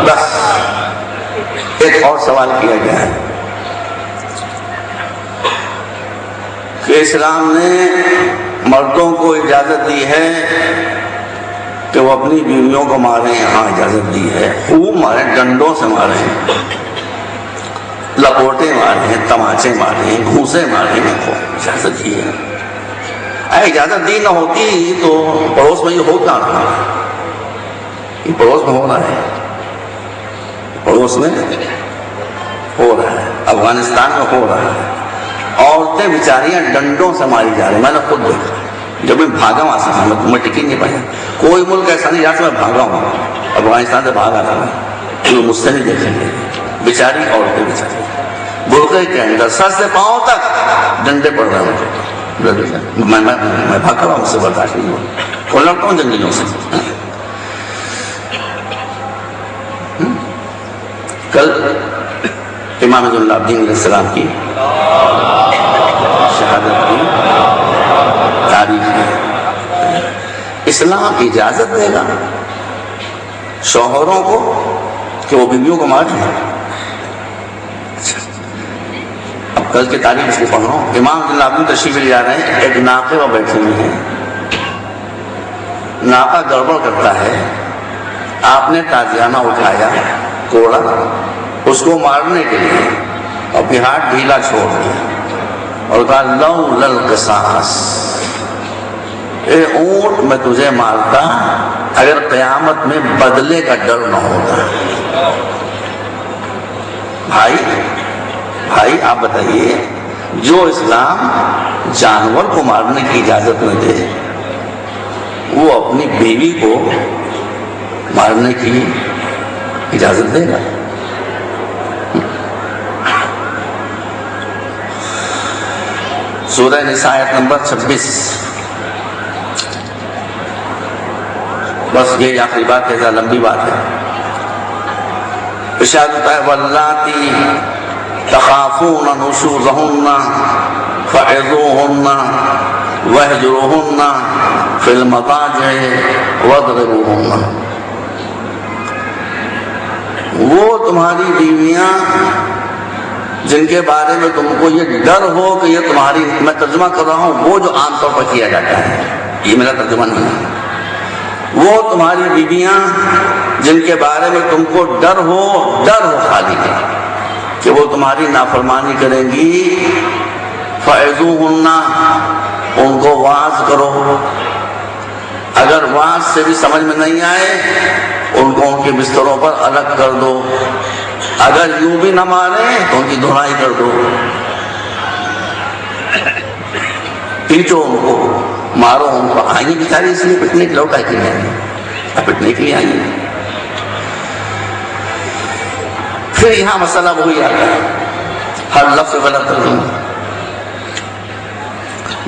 بس. ایک اور سوال کیا گیا ہے کہ اسلام نے مردوں کو اجازت دی ہے کہ وہ اپنی بیویوں کو ماریں، ہاں اجازت دی ہے، خوب ماریں، ڈنڈوں سے ماریں، لپوٹے ماریں، تماچے ماریں، گھوسے ماریں، اجازت دی ہے۔ اجازت دی نہ ہوتی تو پڑوس میں یہ ہو کیا رہا ہے؟ یہ پڑوس میں ہو رہا ہے، پڑوس میں ہو رہا ہے، افغانستان میں ہو رہا ہے، عورتیں بیچاریاں ڈنڈوں سے ماری جا رہی ہیں۔ میں نے خود دیکھا جب میں بھاگا وہاں سے، میں ٹک ہی نہیں پایا۔ کوئی ملک ایسا نہیں جہاں سے میں بھاگا ہوں، افغانستان سے بھاگا تھا میں، مجھ سے نہیں دیکھیں گے بیچاری عورتیں، بیچاری برقعے کے اندر سر سے پاؤں تک ڈنڈے پڑ رہے ہیں، میں بھاگ رہا ہوں، مجھ سے برداشت نہیں ہوا، اور لڑتا ہوں جنگلیوں سے۔ کل امام ذو العابدین علیہ السلام کی شہادت کی تاریخ ہے۔ اسلام اجازت دے گا شوہروں کو کہ وہ بیویوں کو ماریں؟ اب کل کی تاریخ اس لیے پڑھ رہا ہوں، امام ذو العابدین تشریف لے جا رہے ہیں، ایک ناقے پر بیٹھے ہوئے ہیں، ناقہ گڑبڑ کرتا ہے، آپ نے تازیانہ اٹھایا، کوڑا اس کو مارنے کے لیے، اور پھر ہاتھ ڈھیلا چھوڑ دیا اور کہا لولا القصاص، اے اونٹ میں تجھے مارتا اگر قیامت میں بدلے کا ڈر نہ ہوتا۔ بھائی آپ بتائیے، جو اسلام جانور کو مارنے کی اجازت نہ دے، وہ اپنی بیوی کو مارنے کی اجازت دے گا؟ سورہ نساء آیت نمبر 26، بس یہ آخری بات ہے، لمبی بات ہے۔ ارشاد ہوتا ہے واللاتی تخافون نشوزہن فعظوہن واہجروہن فی المضاجع واضربوہن، وہ تمہاری بیویاں جن کے بارے میں تم کو یہ ڈر ہو کہ یہ تمہاری، میں ترجمہ کر رہا ہوں وہ جو عام طور پر کیا جاتا ہے، یہ میرا ترجمہ نہیں ہے، وہ تمہاری بیویاں جن کے بارے میں تم کو ڈر ہو خالی ہے کہ وہ تمہاری نافرمانی کریں گی، فعظوہن، ان کو واعظ کرو، اگر واعظ سے بھی سمجھ میں نہیں آئے ان کو ان کے بستروں پر الگ کر دو، اگر یوں بھی نہ ماریں تو ان کی دھنائی کر دو، پیٹو ان کو، مارو ان کو۔ آئیے بیچاری اس لیے پٹنے کے لوٹا کے لیے آئیے، پٹنے کے لیے آئیے۔ پھر یہاں مسئلہ وہی آتا ہے، ہر لفظ غلط ترجمہ،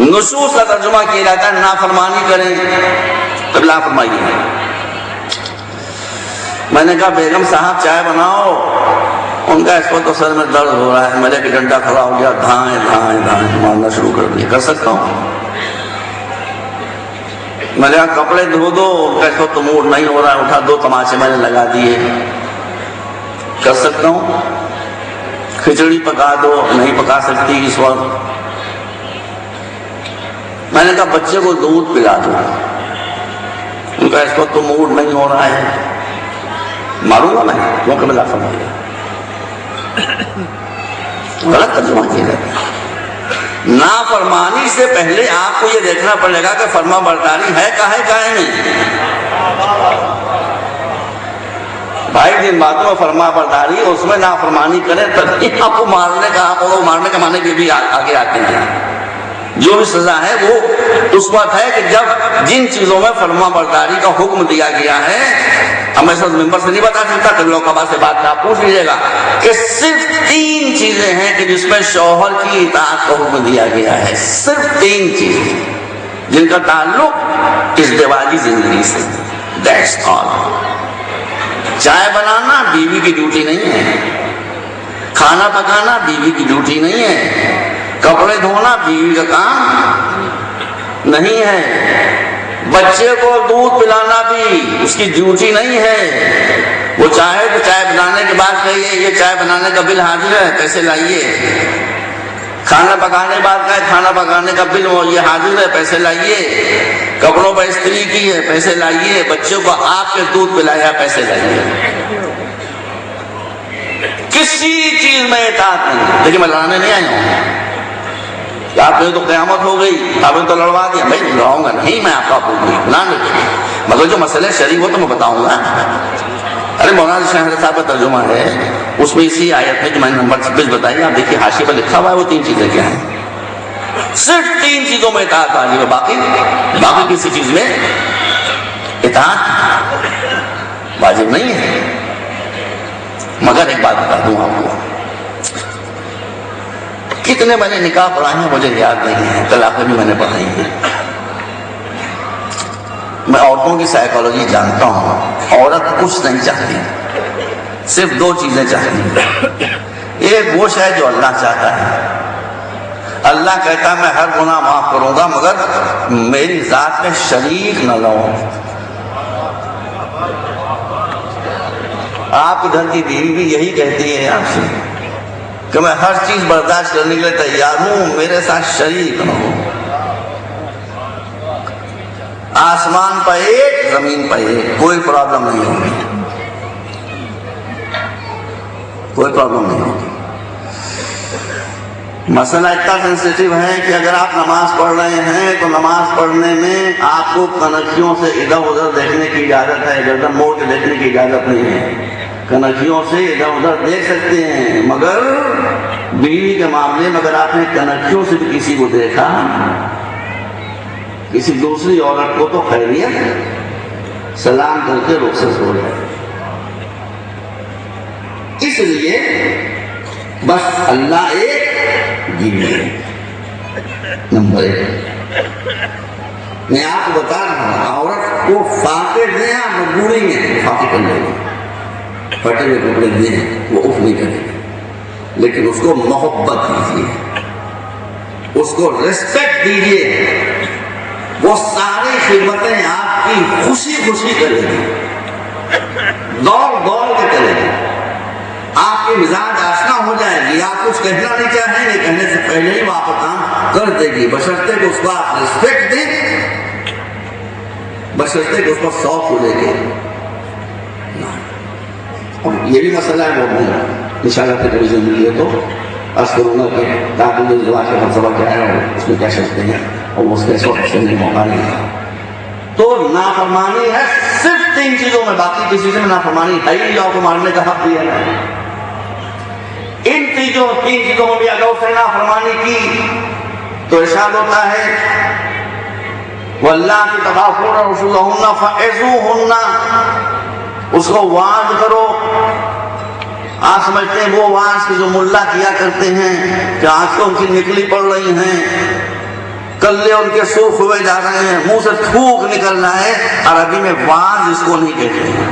نشوز کا ترجمہ کیا جاتا ہے نافرمانی کریں، تب لاپرواہی۔ میں نے کہا بیگم صاحب چائے بناؤ، ان کا اس وقت تو سر میں درد ہو رہا ہے، میرے کہ ڈنڈا کھڑا ہو گیا، دھائیں دھائیں دھائیں مارنا شروع کر دیا، کر سکتا ہوں؟ میں نے کہا کپڑے دھو دو، ان کا اس وقت تو موڈ نہیں ہو رہا ہے، اٹھا دو تماچے میں نے لگا دیے، کر سکتا ہوں؟ کھچڑی پکا دو، نہیں پکا سکتی اس وقت۔ میں نے کہا بچے کو دودھ پلا دو، ان کا اس وقت تو موڈ نہیں ہو رہا ہے، ماروں گا میں کیونکہ میں لاپرواہ ہوں۔ غلط ترجمہ کیا جاتا ہے۔ نافرمانی سے پہلے آپ کو یہ دیکھنا پڑے گا کہ فرما برداری ہے کاہے نہیں۔ بھائی جن باتوں میں فرما برداری اس میں نافرمانی کرے تبھی آپ کو مارنے کا معنی بھی آگے آتے ہیں۔ جو بھی سزا ہے وہ اس وقت ہے کہ جب جن چیزوں میں فرما برداری کا حکم دیا گیا ہے، ہم ایسا ممبر سے نہیں بتا سکتا، کبھی لوگ سے بات آپ پوچھ لیجیے گا کہ صرف 3 چیزیں ہیں کہ جس میں شوہر کی اطاعت کا حکم دیا گیا ہے، صرف 3 چیزیں جن کا تعلق ازدواجی زندگی سے، دیٹس آل۔ چائے بنانا بیوی کی ڈیوٹی نہیں ہے، کھانا پکانا بیوی کی ڈیوٹی نہیں ہے، کپڑے دھونا بیوی کا کام نہیں ہے، بچے کو دودھ پلانا بھی اس کی ڈیوٹی نہیں ہے۔ وہ چاہے تو چائے بنانے کے بعد کہیے یہ چائے بنانے کا بل حاضر ہے، پیسے لائیے، کھانا پکانے کے بعد کہا کھانا پکانے کا بل وہ یہ حاضر ہے، پیسے لائیے، کپڑوں پر استری کی ہے، پیسے لائیے، بچوں کو آپ کے دودھ پلایا، پیسے لائیے. کسی چیز میں اطاعت نہیں. لیکن میں لڑانے نہیں آیا ہوں. آپ نے تو قیامت ہو گئی، آپ نے تو لڑوا دیا. بھائی لڑاؤں گا نہیں میں آپ کا مگر جو مسئلہ شریع ہو تو میں بتاؤں گا. ارے مولانا شاہ صاحب کا ترجمہ ہے، اس میں اسی آیت میں جو میں نے نمبر 26 بتائی، آپ دیکھیے حاشیے پر لکھا ہوا ہے وہ 3 چیزیں کیا ہیں. صرف 3 چیزوں میں اطاعت واجب ہے، باقی کسی چیز میں اطاعت واجب نہیں ہے. مگر ایک بات بتا دوں آپ کو، کتنے میں نے نکاح پڑھائے ہیں مجھے یاد نہیں ہے، طلاقیں بھی میں نے پڑھائی ہیں. میں عورتوں کی سائیکالوجی جانتا ہوں. عورت کچھ نہیں چاہتی، صرف 2 چیزیں چاہتی. ایک وہ ہے جو اللہ چاہتا ہے. اللہ کہتا ہے میں ہر گناہ معاف کروں گا مگر میری ذات میں شریک نہ لاؤ. آپ کے گھر کی بیوی بھی یہی کہتی ہے آپ سے کہ میں ہر چیز برداشت کرنے کے لیے تیار ہوں، میرے ساتھ شریک نہ ہو. آسمان پر ایک، زمین پر ایک، کوئی پرابلم نہیں ہوگی، کوئی پرابلم نہیں ہوگی. مسئلہ اتنا سینسیٹیو ہے کہ اگر آپ نماز پڑھ رہے ہیں تو نماز پڑھنے میں آپ کو کنکھیوں سے ادھر ادھر دیکھنے کی اجازت ہے، گردن موڑ کے دیکھنے کی اجازت نہیں ہے. کنکھیوں سے ادھر ادھر دیکھ سکتے ہیں، مگر بیوی کے معاملے میں اگر آپ نے کنکھیوں سے بھی کسی کو دیکھا، کسی دوسری عورت کو، تو خیریت سلام کر کے رخصت ہو جائے. اس لیے بس اللہ ایک، بیوی نمبر 1. میں آپ کو بتا رہا ہوں، عورت کو فاقے دیں، مجبوری میں فاقے کر لے گی. پھٹے ہوئے کپڑے دیں وہ اف نہیں کرے گی، لیکن اس کو محبت دیجیے، اس کو ریسپیکٹ دیجیے. وہ ساری خدمتیں آپ کی خوشی خوشی کرے گی، دوڑ دوڑ کے کرے گی. آپ کی مزاج آشنا ہو جائے گی. آپ کچھ کہنا نہیں چاہیں گے، کہنے سے پہلے ہی وہ آپ کا کام کر دے گی، بشرطے کہ اس کو آپ ریسپیکٹ دیں، بشرطے کہ اس کو شوق ہو جائے گی. اور یہ بھی مسئلہ ہے، وہ انشاءاللہ ٹیلی ویژن میں لیے تو عرض کروں گا کہ تعدد الزواج کا فلسفہ کیا ہے اور اس میں کیا شرطیں ہیں اور وہ اس کے سوچ کرنے کا موقع نہیں ہے. تو نافرمانی ہے صرف 3 چیزوں میں، باقی کسی چیز میں نافرمانی ہے ہی. کو مارنے کا حق دیا ہے. ان 3 چیزوں میں بھی اگر اس نے نافرمانی کی تو ارشاد ہوتا ہے وَاللَّاتِي تَخَافُونَ نُشُوزَهُنَّ فَعِظُوهُنَّ، اس کو وعظ کرو. آپ سمجھتے ہیں وہ وعظ کے جو ملا کیا کرتے ہیں کہ آنکھیں ان کی نکلی پڑ رہی ہیں، کلے ان کے سرخ ہوئے جا رہے ہیں، منہ سے تھوک نکل رہا ہے. عربی میں وعظ اس کو نہیں کہتے ہیں.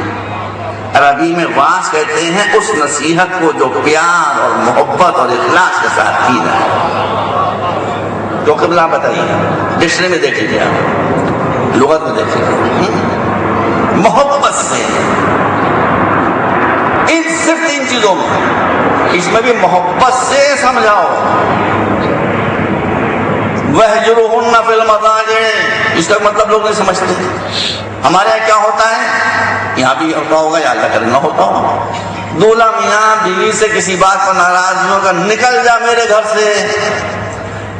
عربی میں وعظ کہتے ہیں اس نصیحت کو جو پیار اور محبت اور اخلاص کے ساتھ کی جائے. تو قبلہ بتائیے، ڈکشنری میں دیکھ لیجیے، آپ لغت میں دیکھ لیجیے. محبت سے ان صرف 3 چیزوں میں، اس میں بھی محبت سے سمجھاؤ. وَاهْجُرُهُنَّ فِي الْمَضَاجِعِ، اس کا مطلب لوگ نہیں سمجھتے. ہمارے یہاں کیا ہوتا ہے، یہاں بھی ہوتا ہوگا یا اللہ کرے نہ ہوتا ہوگا، دولہا میاں بیوی سے کسی بات پر ناراض نہیں ہوگا، نکل جا میرے گھر سے.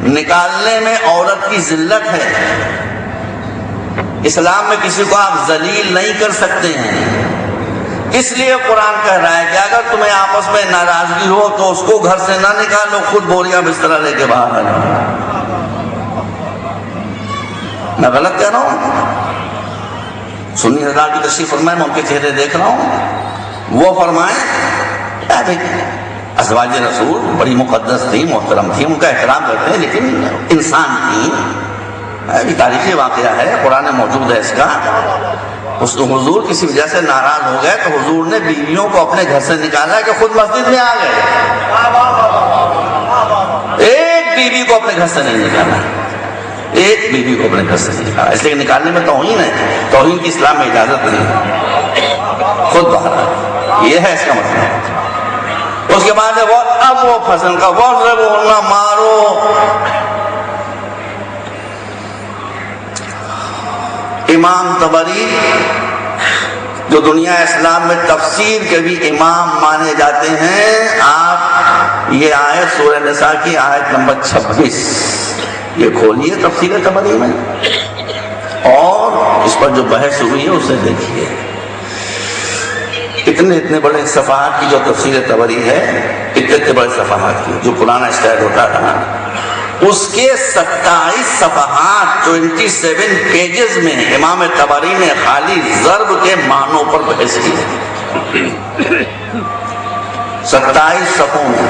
نکالنے میں عورت کی ذلت ہے. اسلام میں کسی کو آپ ذلیل نہیں کر سکتے ہیں. اس لیے قرآن کہہ رہا ہے کہ اگر تمہیں آپس میں ناراضگی ہو تو اس کو گھر سے نہ نکالو، خود بوریاں بستر لے کے باہر آ جاؤ. میں غلط کہہ رہا ہوں؟ سنی حضرات کی تشریف فرمائے، میں ان کے چہرے دیکھ رہا ہوں. وہ فرمائے ازواج رسول بڑی مقدس تھی، محترم تھی، ان کا احترام کرتے ہیں، لیکن انسان تھی. تاریخی واقعہ ہے، قرآن موجود ہے اس کا. اس حضور کسی وجہ سے ناراض ہو گئے تو حضور نے بیویوں کو اپنے گھر سے نکالا کہ خود مسجد میں آ گئے. ایک بیوی کو اپنے گھر سے نہیں نکالا، ایک بیوی کو اپنے گھر سے نہیں نکالا. اس لیے نکالنے میں توہین ہے، توہین کی اسلام میں اجازت نہیں، خود باہر. یہ ہے اس کا مطلب. اس کے بعد وہ اب وہ فصل کا وہ مارو. امام طبری جو دنیا اسلام میں تفسیر کے بھی امام مانے جاتے ہیں، آپ یہ آیت سورہ نساء کی آیت نمبر 26 یہ کھولیے تفسیر طبری میں اور اس پر جو بحث ہوئی ہے اسے دیکھیے. اتنے بڑے صفحات کی جو تفسیر طبری ہے، اتنے بڑے صفحات کی جو پرانا اسٹائل ہوتا تھا، اس کے 27 صفحات 27 پیجز میں امام طبری نے خالی ضرب کے معنوں پر بحث کی. 27 صفحوں میں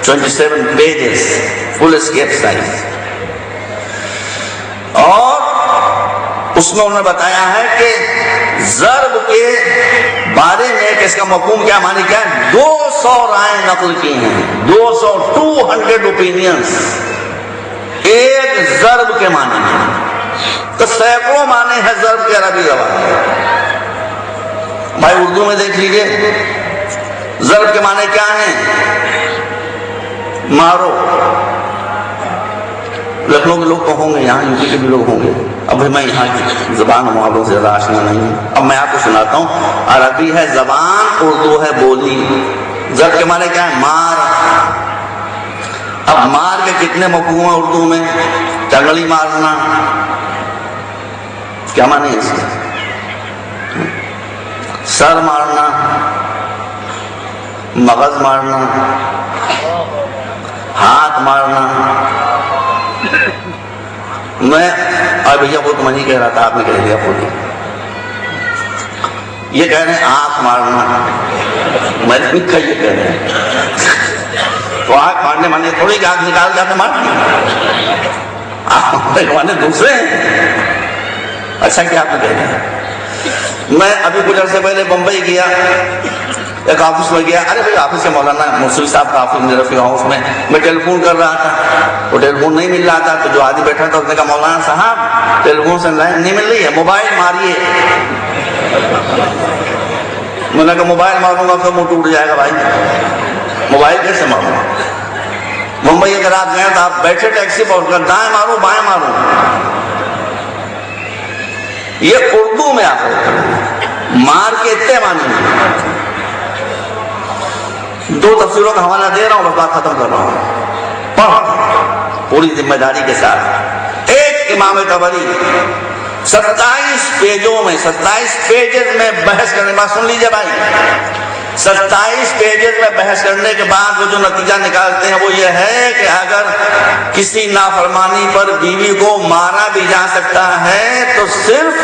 27 پیجز فل اسکیپ سائز. اور اس میں انہوں نے بتایا ہے کہ ضرب کے بارے میں کہ اس کا مفہوم کیا، معنی کیا ہے. 200 رائے نقل کی ہیں، 200 اوپینینز ایک ضرب کے معنی میں. تو سینکڑوں معنی ہے ضرب کے عربی زبان میں. بھائی اردو میں دیکھ لیجئے ضرب کے معنی کیا ہیں. مارو. لکھنؤ کے لوگ تو ہوں گے، یہاں یو پی کے بھی لوگ ہوں گے. اب میں یہاں کی زبان و محاوروں سے زیادہ آشنا نہیں ہوں. اب میں آپ کو سناتا ہوں. عربی ہے زبان، اردو ہے بولی. ضرب کے معنی کیا ہے، مار. اب مار کے کتنے مفہوم ہیں اردو میں. ٹنگڑی مارنا کیا معنی ہے اس کا، سر مارنا، مغز مارنا، ہاتھ مارنا. میں اور بھیا وہ تو میں نہیں کہہ رہا تھا، آپ نے کہہ دیا بولیے. یہ کہہ رہے ہیں آنکھ مارنا، میں یہ کہہ رہے ہیں. تو آنکھ مارنے مانے تھوڑی کہ آنکھ نکال جاتے مارنے، آنکھ مارنے دوسرے ہیں. اچھا کیا آپ نے کہہ رہے. میں ابھی کچھ عرصے پہلے بمبئی گیا، ایک آفس میں گیا. ارے بھائی آفس سے مولانا مرسل صاحب کا آفس رفیع ہاؤس میں ٹیلی فون کر رہا تھا. وہ ٹیلی فون نہیں مل رہا تھا تو جو آدمی بیٹھا تھا اس نے کہا مولانا صاحب ٹیلی فون سے لائن نہیں مل رہی ہے، موبائل ماریے. میں نے کہا موبائل ماروں گا تو منہ ٹوٹ جائے گا. بھائی موبائل کیسے ماروں. ممبئی اگر آپ گئے تو آپ بیٹھے ٹیکسی پر دائیں ماروں بائیں ماروں. یہ اردو میں آپ مار کے اتنے معنی. دو تفسیروں کا حوالہ دے رہا ہوں، بس بات ختم کر رہا ہوں. پڑھ پوری ذمہ داری کے ساتھ. ایک امام طبری 27 پیجوں میں 27 پیجز میں بحث کرنے. بات سن لیجئے بھائی. 27 پیجز میں بحث کرنے کے بعد وہ جو نتیجہ نکالتے ہیں وہ یہ ہے کہ اگر کسی نافرمانی پر بیوی کو مارا بھی جا سکتا ہے تو صرف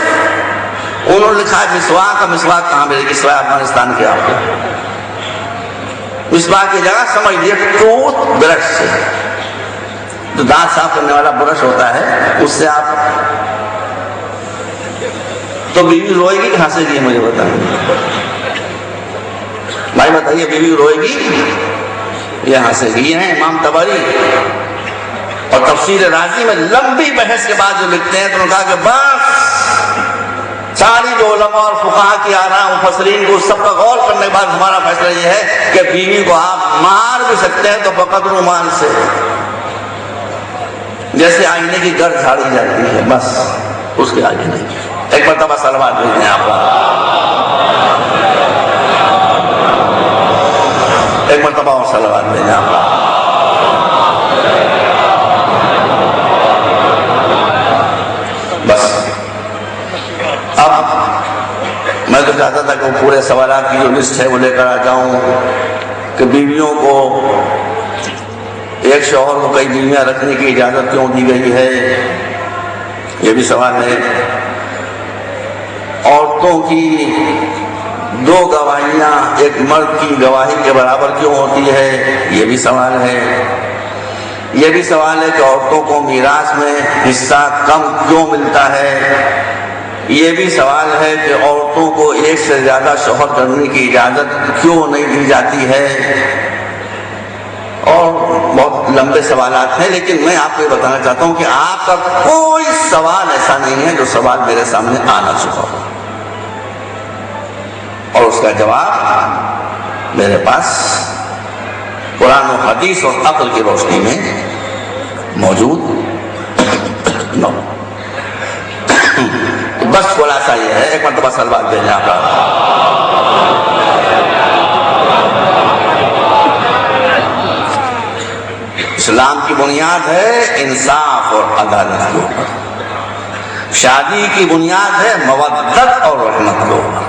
انہوں نے لکھا مسواک. کا مسواک کہاں ملے گی سوائے افغانستان کے. آپ کو مسواک کی جگہ سمجھ لیے ٹوتھ برش سے، جو دانت صاف کرنے والا برش ہوتا ہے اس سے آپ. تو بیوی روئے گی کہ ہنسے گی مجھے بتائیں بھائی، بتائیے بیوی روئے گی یا ہنسے گی. یہ ہیں امام طبری. اور تفسیر رازی میں لمبی بحث کے بعد جو لکھتے ہیں تو انہوں نے کہا کہ بس ساری جو علماء اور فقہاء کی آراء مفسرین کو سب کا غور کرنے کے بعد ہمارا فیصلہ یہ ہے کہ بیوی کو آپ مار بھی سکتے ہیں تو فقط رومال سے، جیسے آئینے کی گرد جھاڑی جاتی ہے، بس اس کے آگے نہیں. ایک مرتبہ صلوات بھیجیں آپ. ایک مرتبہ اور صلوات بھیجیں آپ. بس اب میں تو چاہتا تھا کہ وہ پورے سوالات کی جو لسٹ ہے وہ لے کر آ جاؤں کہ بیویوں کو، ایک شوہر کو کئی بیویاں رکھنے کی اجازت کیوں دی گئی ہے، یہ بھی سوال ہے. عورتوں کی 2 گواہیاں ایک مرد کی گواہی کے برابر کیوں ہوتی ہے، یہ بھی سوال ہے. یہ بھی سوال ہے کہ عورتوں کو میراث میں حصہ کم کیوں ملتا ہے. یہ بھی سوال ہے کہ عورتوں کو ایک سے زیادہ شوہر کرنے کی اجازت کیوں نہیں دی جاتی ہے. اور بہت لمبے سوالات ہیں، لیکن میں آپ کو یہ بتانا چاہتا ہوں کہ آپ کا کوئی سوال ایسا نہیں ہے جو سوال میرے سامنے آنا چکا ہو اور اس کا جواب میرے پاس قرآن و حدیث اور عقل کی روشنی میں موجود نہ ہو۔ بس خلاصہ یہ ہے، ایک مرتبہ سلوات دے دیں آپ۔ اسلام کی بنیاد ہے انصاف اور عدالت کے اوپر، شادی کی بنیاد ہے مودت اور رحمت کے اوپر۔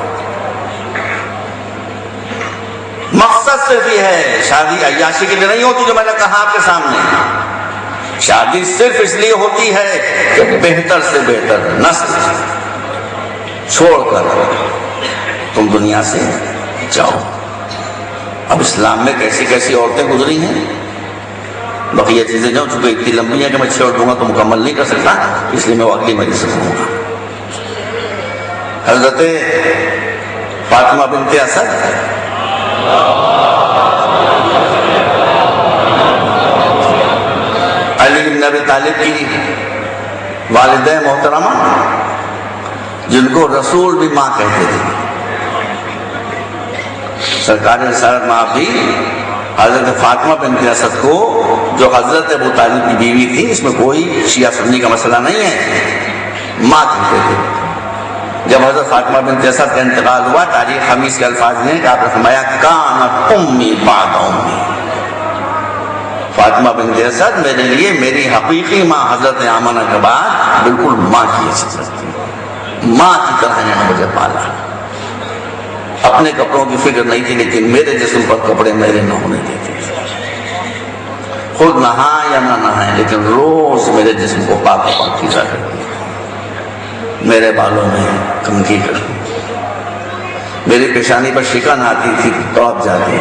مقصد صرف یہ ہے، شادی عیاشی کے لیے نہیں ہوتی جو میں نے کہا آپ کے سامنے، شادی صرف اس لیے ہوتی ہے کہ بہتر سے بہتر نسل چھوڑ کر تم دنیا سے جاؤ۔ اب اسلام میں کیسی کیسی عورتیں گزری ہیں، بقیہ چیزیں جو چونکہ اتنی لمبی ہیں کہ میں چھوڑ دوں گا تو مکمل نہیں کر سکتا، اس لیے میں وہ اگلی مجلس سے کہوں گا۔ حضرت فاطمہ بنت اسد علی بن ابی طالب کی والدہ محترمہ، جن کو رسول بھی ماں کہتے تھے، سرکار رسالت ماں بھی حضرت فاطمہ بنت اسد کو، جو حضرت ابو طالب کی بیوی تھی، اس میں کوئی شیعہ سنی کا مسئلہ نہیں ہے، ماں کہتے تھے۔ جب حضرت فاطمہ بنت اسد کا انتقال ہوا، تاریخ خمیس کے الفاظ میں کہ آپ نے فرمایا کانت امی بعد امی، فاطمہ بنت اسد میرے لیے میری حقیقی ماں حضرت آمنہ کے بعد بالکل ماں کی حیثیت رکھتی ہے، ماں کی طرح انہوں نے مجھے پالا۔ اپنے کپڑوں کی فکر نہیں تھی، لیکن میرے جسم پر کپڑے میرے نہ ہونے دیتے، خود نہائیں یا نہ نہائیں لیکن روز میرے جسم کو پاک پاکیزہ کرتی، میرے بالوں میں کنگھی کرتی، میری پیشانی پر شکن آتی تھی توڑ جاتی۔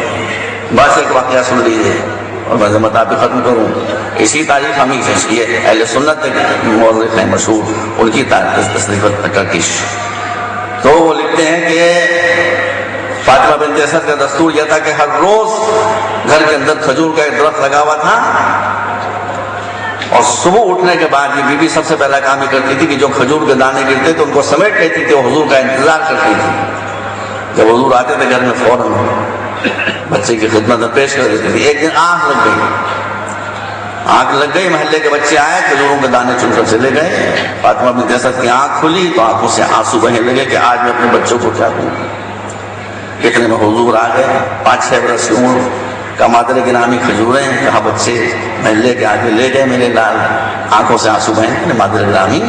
بس ایک واقعہ سن لیجیے اور میں مطابق ختم کروں۔ اسی تاریخ خمیس ہے، یہ اہل سنت مورخ ہیں مشہور، ان کی تصنیف ترکش، تو وہ لکھتے ہیں کہ فاطمہ بنت اسد کا دستور یہ تھا کہ ہر روز گھر کے اندر کھجور کا ایک درخت لگا ہوا تھا، اور صبح اٹھنے کے بعد یہ بیوی سب سے پہلا کام یہ کرتی تھی کہ جو کھجور کے دانے گرتے تھے ان کو سمیٹ لیتی تھی، وہ حضور کا انتظار کرتی تھی۔ جب حضور آتے تھے گھر میں فوراً بچے کی خدمت میں پیش کر دیتی تھی۔ ایک دن آنکھ لگ گئی، محلے کے بچے آئے، کھجوروں کے دانے چن کر چلے گئے۔ فاطمہ بنت اسد کی آنکھ کھلی تو آنکھوں سے آنسو بہنے لگے کہ آج میں اپنے بچوں کو کیا دوں۔ اتنے میں حضور آ گئے، 5-6 برس کی عمر، کا مادر گرامی کھجوریں، کہا بچے محلے کے آگے لے گئے، میرے لال آنکھوں سے آنسو بہنے، مادر گرامی۔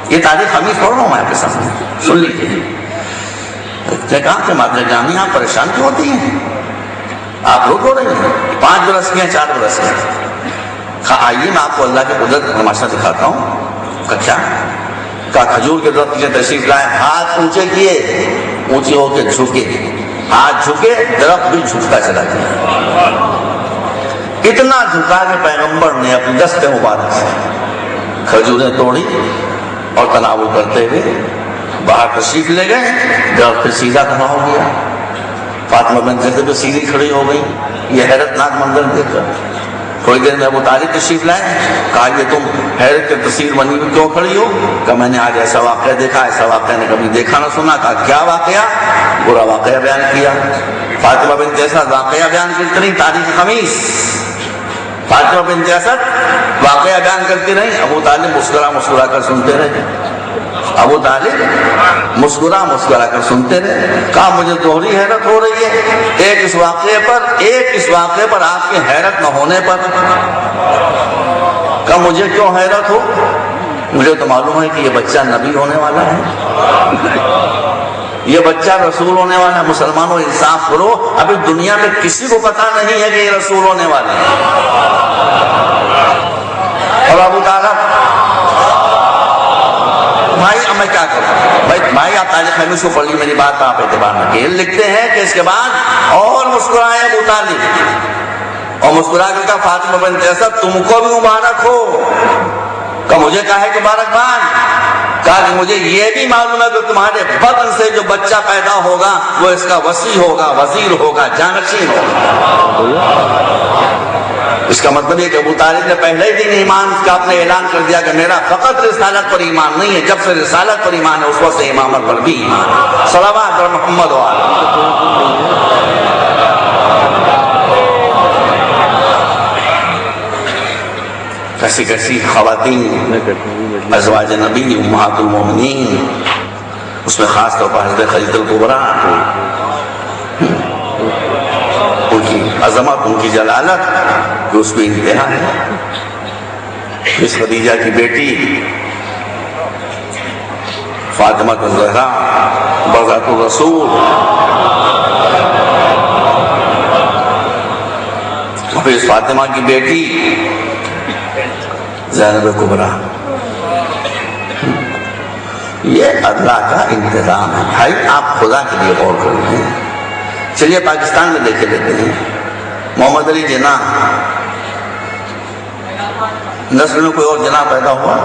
یہ تاریخ خمیس پڑھ رہا ہوں میں آپ کے سامنے، سن لیجیے۔ کہا کہ مادر گرامی آپ پریشان کیوں ہوتی ہیں، آپ رو ہو رہی ہیں، 5 برس کی ہیں 4 برس کی ہیں۔ کہا آئیے میں آپ کو اللہ کے قدرت کا تماشا دکھاتا ہوں۔ کہا کیا؟ کہا کھجور کے درخت سے تشریف لائے، ہاتھ اونچے کیے، اونچی ہو کے جھکے، ہاتھ جھکے، درخت بھی جھکتا چلا گیا، اتنا جھکا کہ پیغمبر نے اپنے دست مبارک سے کھجوریں توڑی اور تناول کرتے ہوئے باہر تشریف لے گئے۔ درخت پھر سیدھا کھڑا ہو گیا، فاطمہ بنت اسد پہ سیدھی کھڑی ہو گئی۔ یہ حیرت ناک منظر دیکھ کر تھوڑی دیر میں ابو طالب تشریف لائے، کہا یہ تم حیرت کی تصویر بنی ہوئی کیوں کھڑی ہو؟ کہ میں نے آج ایسا واقعہ دیکھا، ایسا واقعہ نے کبھی دیکھا نہ سنا۔ کہا کیا واقعہ؟ برا واقعہ بیان کیا۔ فاطمہ بنت اسد واقعہ بیان کرتی رہی، تاریخ خمیس فاطمہ بنت اسد واقعہ بیان کرتی رہی، ابو طالب مسکرا کر سنتے رہے، ابو طالب مسکرا کر سنتے رہے۔ کہا مجھے دوہری حیرت ہو رہی ہے، ایک اس واقعے پر آپ کی حیرت نہ ہونے پر۔ کہا مجھے کیوں حیرت ہو؟ مجھے تو معلوم ہے کہ یہ بچہ نبی ہونے والا ہے، یہ بچہ رسول ہونے والا ہے۔ مسلمانوں انصاف کرو، ابھی دنیا میں کسی کو پتا نہیں ہے کہ یہ رسول ہونے والے ہیں۔ اور ابو طالب بھائی اب میں کیا کروں؟ بھائی آپ تاریخ خمیس کو پڑھ لی، میری بات آپ اعتبار نہ کیے۔ لکھتے ہیں کہ اس کے بعد اور مسکرائے ابو طالب، اور مسکرا کر کہا فاطمہ بنت اسد تم کو بھی مبارک ہو۔ کہ مجھے کہا ہے مبارکباد؟ کہا کہ مجھے یہ بھی معلوم ہے کہ تمہارے بدن سے جو بچہ پیدا ہوگا وہ اس کا وصی ہوگا، وزیر ہوگا، جانشین ہوگا۔ اس کا مطلب یہ کہ ابو طالب نے پہلے ہی دن ایمان کا اپنے اعلان کر دیا کہ میرا فقط رسالت پر ایمان نہیں ہے، جب سے رسالت پر ایمان ہے اس وقت سے امامت پر بھی ایمان ہے۔ صلوات بر محمد و آلہ۔ کیسی کیسی خواتین ازواج نبی امہات المومنین، اس میں خاص طور پر حضرت خدیجہ الکبریٰ، ان کی عظمت، ان کی جلالت کہ اس میں انتہا ہے۔ اس خدیجہ کی بیٹی فاطمہ الزہرا بذات الرسول، پھر اس فاطمہ کی بیٹی زینب کبریٰ، یہ اللہ کا انتظام ہے۔ بھائی آپ خدا کے لیے غور کر رہے ہیں۔ چلیے پاکستان میں دیکھے لیتے ہیں، محمد علی جناح، نسل میں کوئی اور جناح پیدا ہوا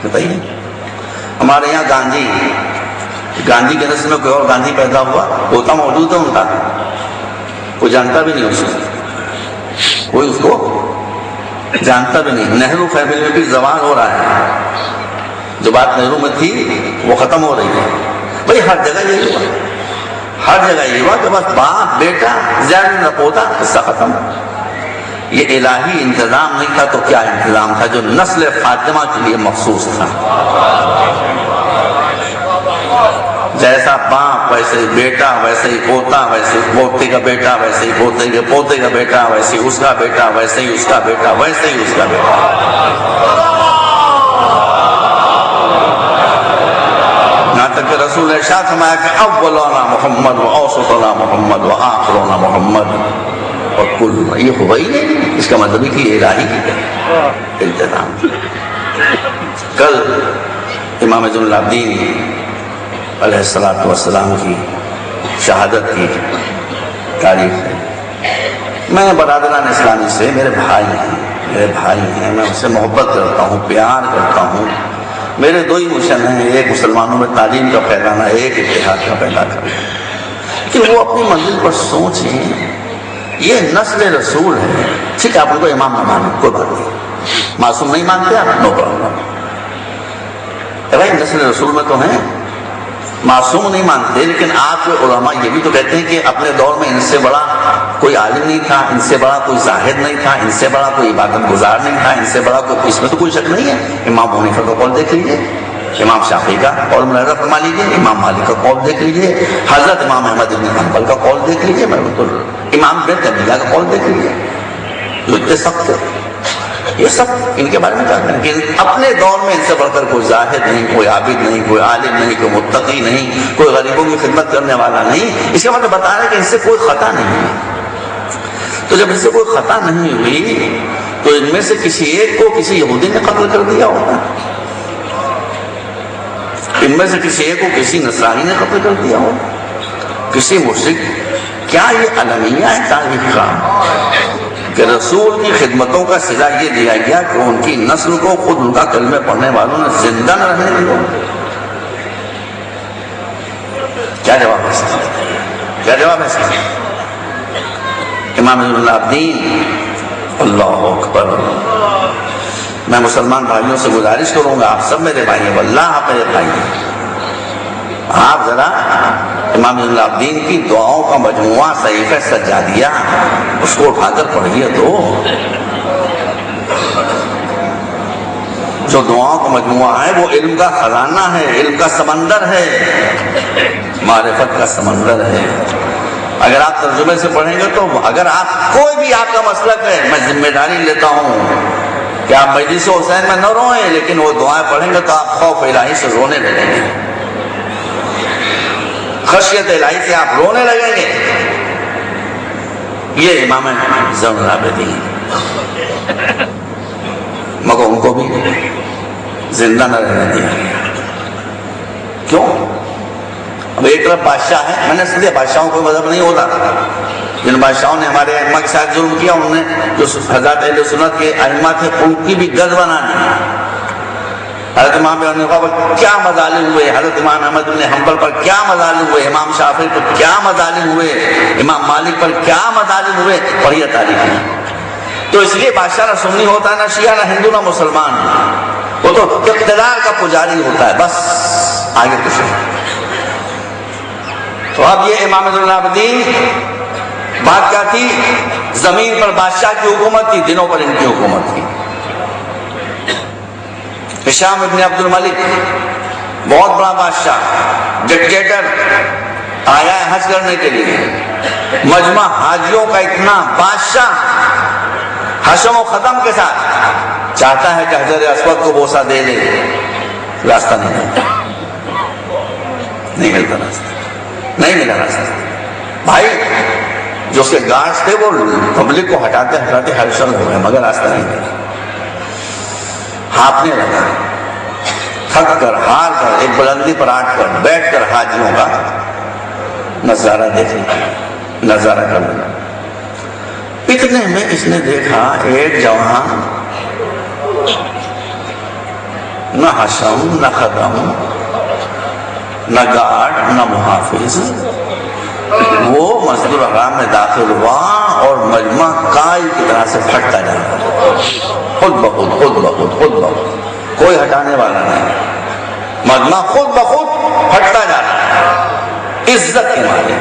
بتائیے؟ ہمارے یہاں گاندھی کے نسل میں کوئی اور گاندھی پیدا ہوا؟ ہوتا موجود ہے ان کا، کوئی جانتا بھی نہیں اسے، کوئی اس کو جانتا بھی نہیں۔ نہرو فیملی میں بھی زوال ہو رہا ہے، جو بات نہرو میں تھی وہ ختم ہو رہی ہے۔ بھئی ہر جگہ یہی ہوا، ہر جگہ یہی ہوا کہ بس باپ بیٹا زیادہ پوتا، قصہ ختم۔ یہ الہی انتظام نہیں تھا تو کیا انتظام تھا جو نسل فاطمہ کے لیے مخصوص تھا؟ جیسا باپ ویسے ہی بیٹا، ویسے ہی پوتا، ویسے ہی پوتے کا بیٹا، ویسے ہی پوتے کے پوتے کا بیٹا، ویسے ہی اس کا بیٹا، ویسے ہی اس کا بیٹا، ویسے ہی اس کا بیٹا۔ یہاں تک کہ رسول نے ارشاد فرمایا کہ اولنا محمد و اوسطنا محمد و آخرنا محمد اور کل، یہ ہوا ہی نہیں۔ اس کا مطلب ہے کہ یہ الہی انتظام۔ کل امام زین العابدین علیہ السلام کی شہادت کی تاریخ ہے۔ میں برادران اسلامی سے، میرے بھائی ہیں، میں ان سے محبت کرتا ہوں، پیار کرتا ہوں۔ میرے دو ہی مشن ہیں، ایک مسلمانوں میں تعلیم کا پھیلانا، ایک اتحاد کا پیدا کرنا۔ کہ وہ اپنی منزل پر سوچیں، یہ نسل رسول ہے۔ ٹھیک ہے آپ ان کو امام نہ مانیں، کوئی بات نہیں، معصوم نہیں مانتے آپ، نو پرابلم۔ بھائی نسل رسول میں تو ہیں، معصوم نہیں مانتے، لیکن آپ کے علماء یہ بھی تو کہتے ہیں کہ اپنے دور میں ان سے بڑا کوئی عالم نہیں تھا، ان سے بڑا کوئی زاہد نہیں تھا، ان سے بڑا کوئی عبادت گزار نہیں تھا، ان سے بڑا کوئی، اس میں تو کوئی شک نہیں ہے۔ امام ابو حنیفہ کا قول دیکھ لیجیے، امام شافعی کا قول ملاحظہ فرما لیجیے، امام مالک کا قول دیکھ لیجیے، حضرت امام احمد بن حنبل کا قول دیکھ لیجیے، امام ابن تیمیہ کا قول دیکھ لیجیے، جو اتنے سخت ہے۔ یہ سب ان کے بارے میں کہتے ہیں کہ اپنے دور میں ان سے بڑھ کر کوئی زاہد نہیں، کوئی عابد نہیں، کوئی عالم نہیں، کوئی متقی نہیں، کوئی غریبوں کی خدمت کرنے والا نہیں۔ اس کا مطلب بتا رہے ہیں کہ ان سے کوئی خطا نہیں ہوئی۔ تو جب ان سے کوئی خطا نہیں ہوئی تو ان میں سے کسی ایک کو کسی یہودی نے قتل کر دیا ہوتا، ان میں سے کسی ایک کو کسی نصرانی نے قتل کر دیا ہوتا، کسی مشرک۔ کیا یہ المیہ ہے تاریخ کا کہ رسول کی خدمتوں کا صلہ یہ دیا گیا کہ ان کی نسل کو خود ان کا کلمہ پڑھنے والوں نے زندہ نہ رہنے دیا؟ کیا جواب ہے؟ کیا جواب ہے؟ امام زین العابدین، اللہ اکبر۔ میں مسلمان بھائیوں سے گزارش کروں گا، آپ سب میرے بھائی ہیں، واللہ آپ میرے بھائی ہیں، آپ ذرا امام زین العابدین کی دعاؤں کا مجموعہ صحیفہ سجادیہ اس کو اٹھا کر پڑھیے تو، جو دعاؤں کا مجموعہ ہے وہ علم کا خزانہ ہے، علم کا سمندر ہے، معرفت کا سمندر ہے۔ اگر آپ ترجمے سے پڑھیں گے تو اگر آپ کوئی بھی آپ کا مسلک ہے، میں ذمہ داری لیتا ہوں کہ آپ مجلس حسین میں نہ روئیں، لیکن وہ دعائیں پڑھیں گے تو آپ خوف الہی سے رونے لگیں گے، خشیت الہی سے آپ رونے لگیں گے۔ یہ امام زین العابدین، مگر ان کو بھی زندہ نہ رہنے دیا۔ کیوں؟ اب ایک طرف بادشاہ ہے، میں نے سمجھا بادشاہوں کو مذہب نہیں ہوتا، جن بادشاہوں نے ہمارے ائمہ کے ساتھ ظلم کیا، انہوں نے جو حضرات اہل سنت کے ائمہ تھے ان کی بھی گز بنا دی۔ حضرت امام ابو حنیفہ پر کیا مظالم ہوئے، حضرت امام احمد بن حنبل پر کیا مظالم ہوئے، امام شافعی پر کیا مظالم ہوئے، امام مالک پر کیا مظالم ہوئے، پڑھیے تاریخ میں۔ تو اس لیے بادشاہ نہ سنی ہوتا ہے، نہ شیعہ، نہ ہندو، نہ مسلمان، وہ تو اقتدار کا پجاری ہوتا ہے، بس آگے کچھ نہیں۔ تو اب یہ امام زین العابدین بات کیا تھی زمین پر بادشاہ کی حکومت تھی، دنوں پر ان کی حکومت تھی۔ ہشام ابن عبد الملک بہت بڑا بادشاہ، ڈکٹیٹر، آیا ہے حج کرنے کے لیے، مجمع حاجیوں کا اتنا بادشاہ حشم و ختم کے ساتھ چاہتا ہے کہ حجر اسود کو بوسہ دے دے، راستہ نہیں ملتا، نہیں ملتا راستہ، نہیں ملا راستہ۔ بھائی جو اس کے گارڈز تھے وہ پبلک کو ہٹاتے ہٹاتے ہرشل ہو گئے، مگر راستہ نہیں ملا۔ ہانپنے لگا، تھک کر ہار کر ایک بلندی پر آٹ کر بیٹھ کر حاجیوں کا نظارہ دیکھنے، نظارہ کرنا۔ اتنے میں اس نے دیکھا ایک جوان، نہ حشم نہ خدم نہ گارڈ نہ محافظ، وہ مسجد الحرام میں داخل ہوا اور مجمع کائی کی طرح سے پھٹتا جا رہا، خود بخود خود بخود خود بخود، کوئی ہٹانے والا نہیں، مجمع خود بخود پھٹتا جا رہا عزت کے مارے،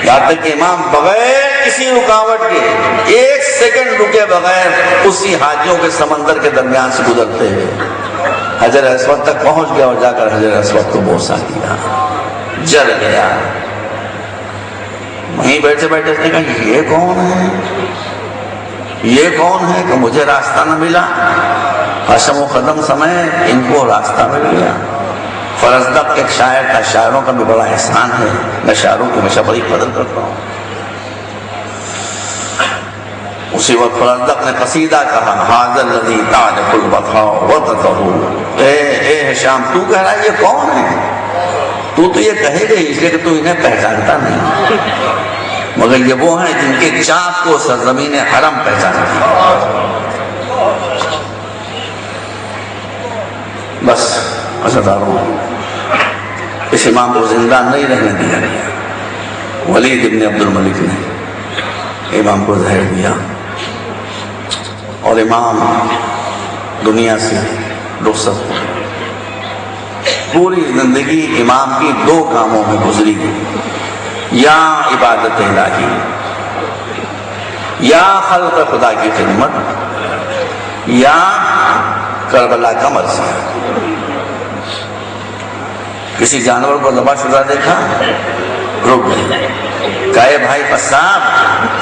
یہاں تک کہ امام بغیر کسی رکاوٹ کے ایک سیکنڈ رکے بغیر اسی حاجیوں کے سمندر کے درمیان سے گزرتے ہوئے حجر اسود تک پہنچ گیا اور جا کر حجر اسود کو بوسہ دیا، جل گیا۔ وہیں بیٹھے بیٹھے اس نے کہا یہ کون ہے، یہ کون ہے کہ مجھے راستہ نہ ملا، حشم و قدم سمے ان کو راستہ مل گیا۔ فرزدق ایک شاعر تھا، شاعروں کا بھی بڑا احسان ہے، میں شاعروں کی ہمیشہ بڑی قدر کرتا ہوں۔ اسی وقت فرزدق نے قصیدہ کہا، ھذا الذی تعرف البطھا وتطہ، اے ہشام تو کہہ رہا ہے یہ کون ہے، تو یہ کہے گا اس لیے کہ تو انہیں پہچانتا نہیں، مگر یہ وہ ہیں جن کے چاک کو سرزمین حرم پہچانتی ہے۔ بس عزیزانو، اس امام کو زندہ نہیں رہنے دیا گیا۔ ولید ابن عبد الملک نے امام کو زہر دیا اور امام دنیا سے رخصت ہو۔ پوری زندگی امام کی دو کاموں میں گزری، یا عبادت الہی، یا خلق خدا کی خدمت، یا کربلا کا مرثیہ۔ کسی جانور کو ذبح شدہ دیکھا، رک گئے، کہا اے بھائی قصاب،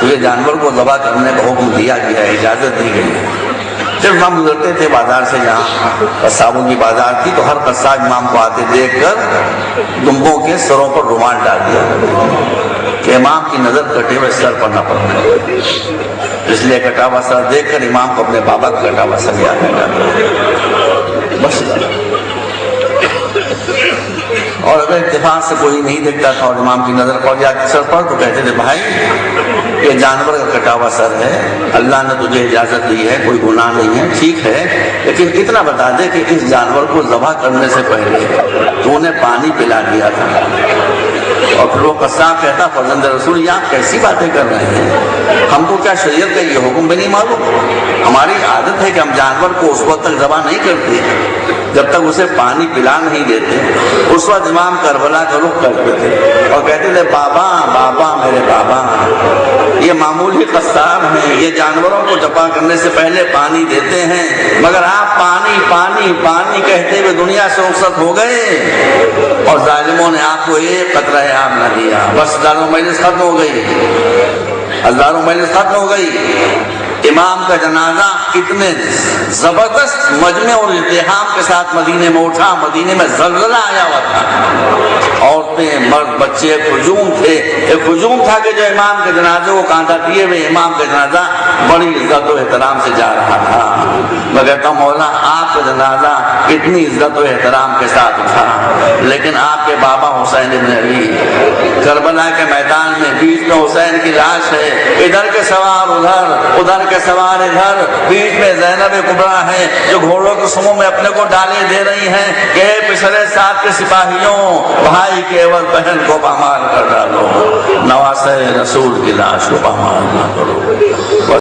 تجھے جانور کو ذبح کرنے کا حکم دیا گیا ہے، اجازت دی گئی ہے۔ جب ہم گزرتے تھے بازار سے، جہاں قصابوں کی بازار تھی، تو ہر قصاب امام کو آتے دیکھ کر دمبوں کے سروں پر رومال ڈال دیا کہ امام کی نظر کٹے ہوئے سر پر نہ پڑے، اس لیے کٹا ہوا سر دیکھ کر امام کو اپنے بابا کا کٹا ہوا سر یاد آ جاتا۔ بس اور اگر اتفاق سے کوئی نہیں دیکھتا تھا اور امام کی نظر پڑ جاتی سر پر، تو کہتے تھے بھائی یہ جانور کا کٹا ہوا سر ہے، اللہ نے تجھے اجازت دی ہے، کوئی گناہ نہیں ہے، ٹھیک ہے، لیکن اتنا بتا دے کہ اس جانور کو ذبح کرنے سے پہلے تو نے پانی پلا دیا تھا۔ اور پھر وہ قصاب کہتا فرزند رسول یہ آپ کیسی باتیں کر رہے ہیں، ہم کو کیا شریعت کا یہ حکم بھی نہیں معلوم؟ ہماری عادت ہے کہ ہم جانور کو اس وقت تک ذبح نہیں کرتے جب تک اسے پانی پلا نہیں دیتے۔ اس وقت امام کربلا کا رخ کرتے تھے اور کہتے تھے بابا بابا میرے بابا، یہ معمولی قصاب ہیں، یہ جانوروں کو ذبح کرنے سے پہلے پانی دیتے ہیں، مگر آپ پانی پانی پانی کہتے ہوئے دنیا سے رخصت ہو گئے اور ظالموں نے آپ کو ایک قطرہ آب نہ دیا۔ بس ہزاروں مجلس ختم ہو گئی، ہزاروں مجلس ختم ہو گئی۔ امام کا جنازہ اتنے زبردست مجمع اور اتحام کے ساتھ مدینے میں اٹھا، مدینے میں زلزلہ آیا ہوا تھا، عورتیں مرد بچے، ایک ہجوم تھے، ایک ہجوم تھا کہ جو امام کے جنازے کو کاندھا دیے ہوئے امام کا جنازہ بڑی عزت و احترام سے جا رہا تھا۔ میں کہتا ہوں مولا آپ کا جنازہ اتنی عزت و احترام کے ساتھ اٹھا، لیکن آپ کے بابا حسین ابن علی کربلا کے میدان میں بیچ میں حسین کی لاش ہے، ادھر کے سوار ادھر، ادھر کے سوار ادھر، بیچ میں زینب کبریٰ ہے جو گھوڑوں کے سموں میں اپنے کو ڈالے دے رہی ہیں کہ پچھلے ساتھ کے سپاہیوں بھائی کے عوض بہن کو پامال کر ڈالو، نواسہ رسول کی لاش کو پامال نہ کرو۔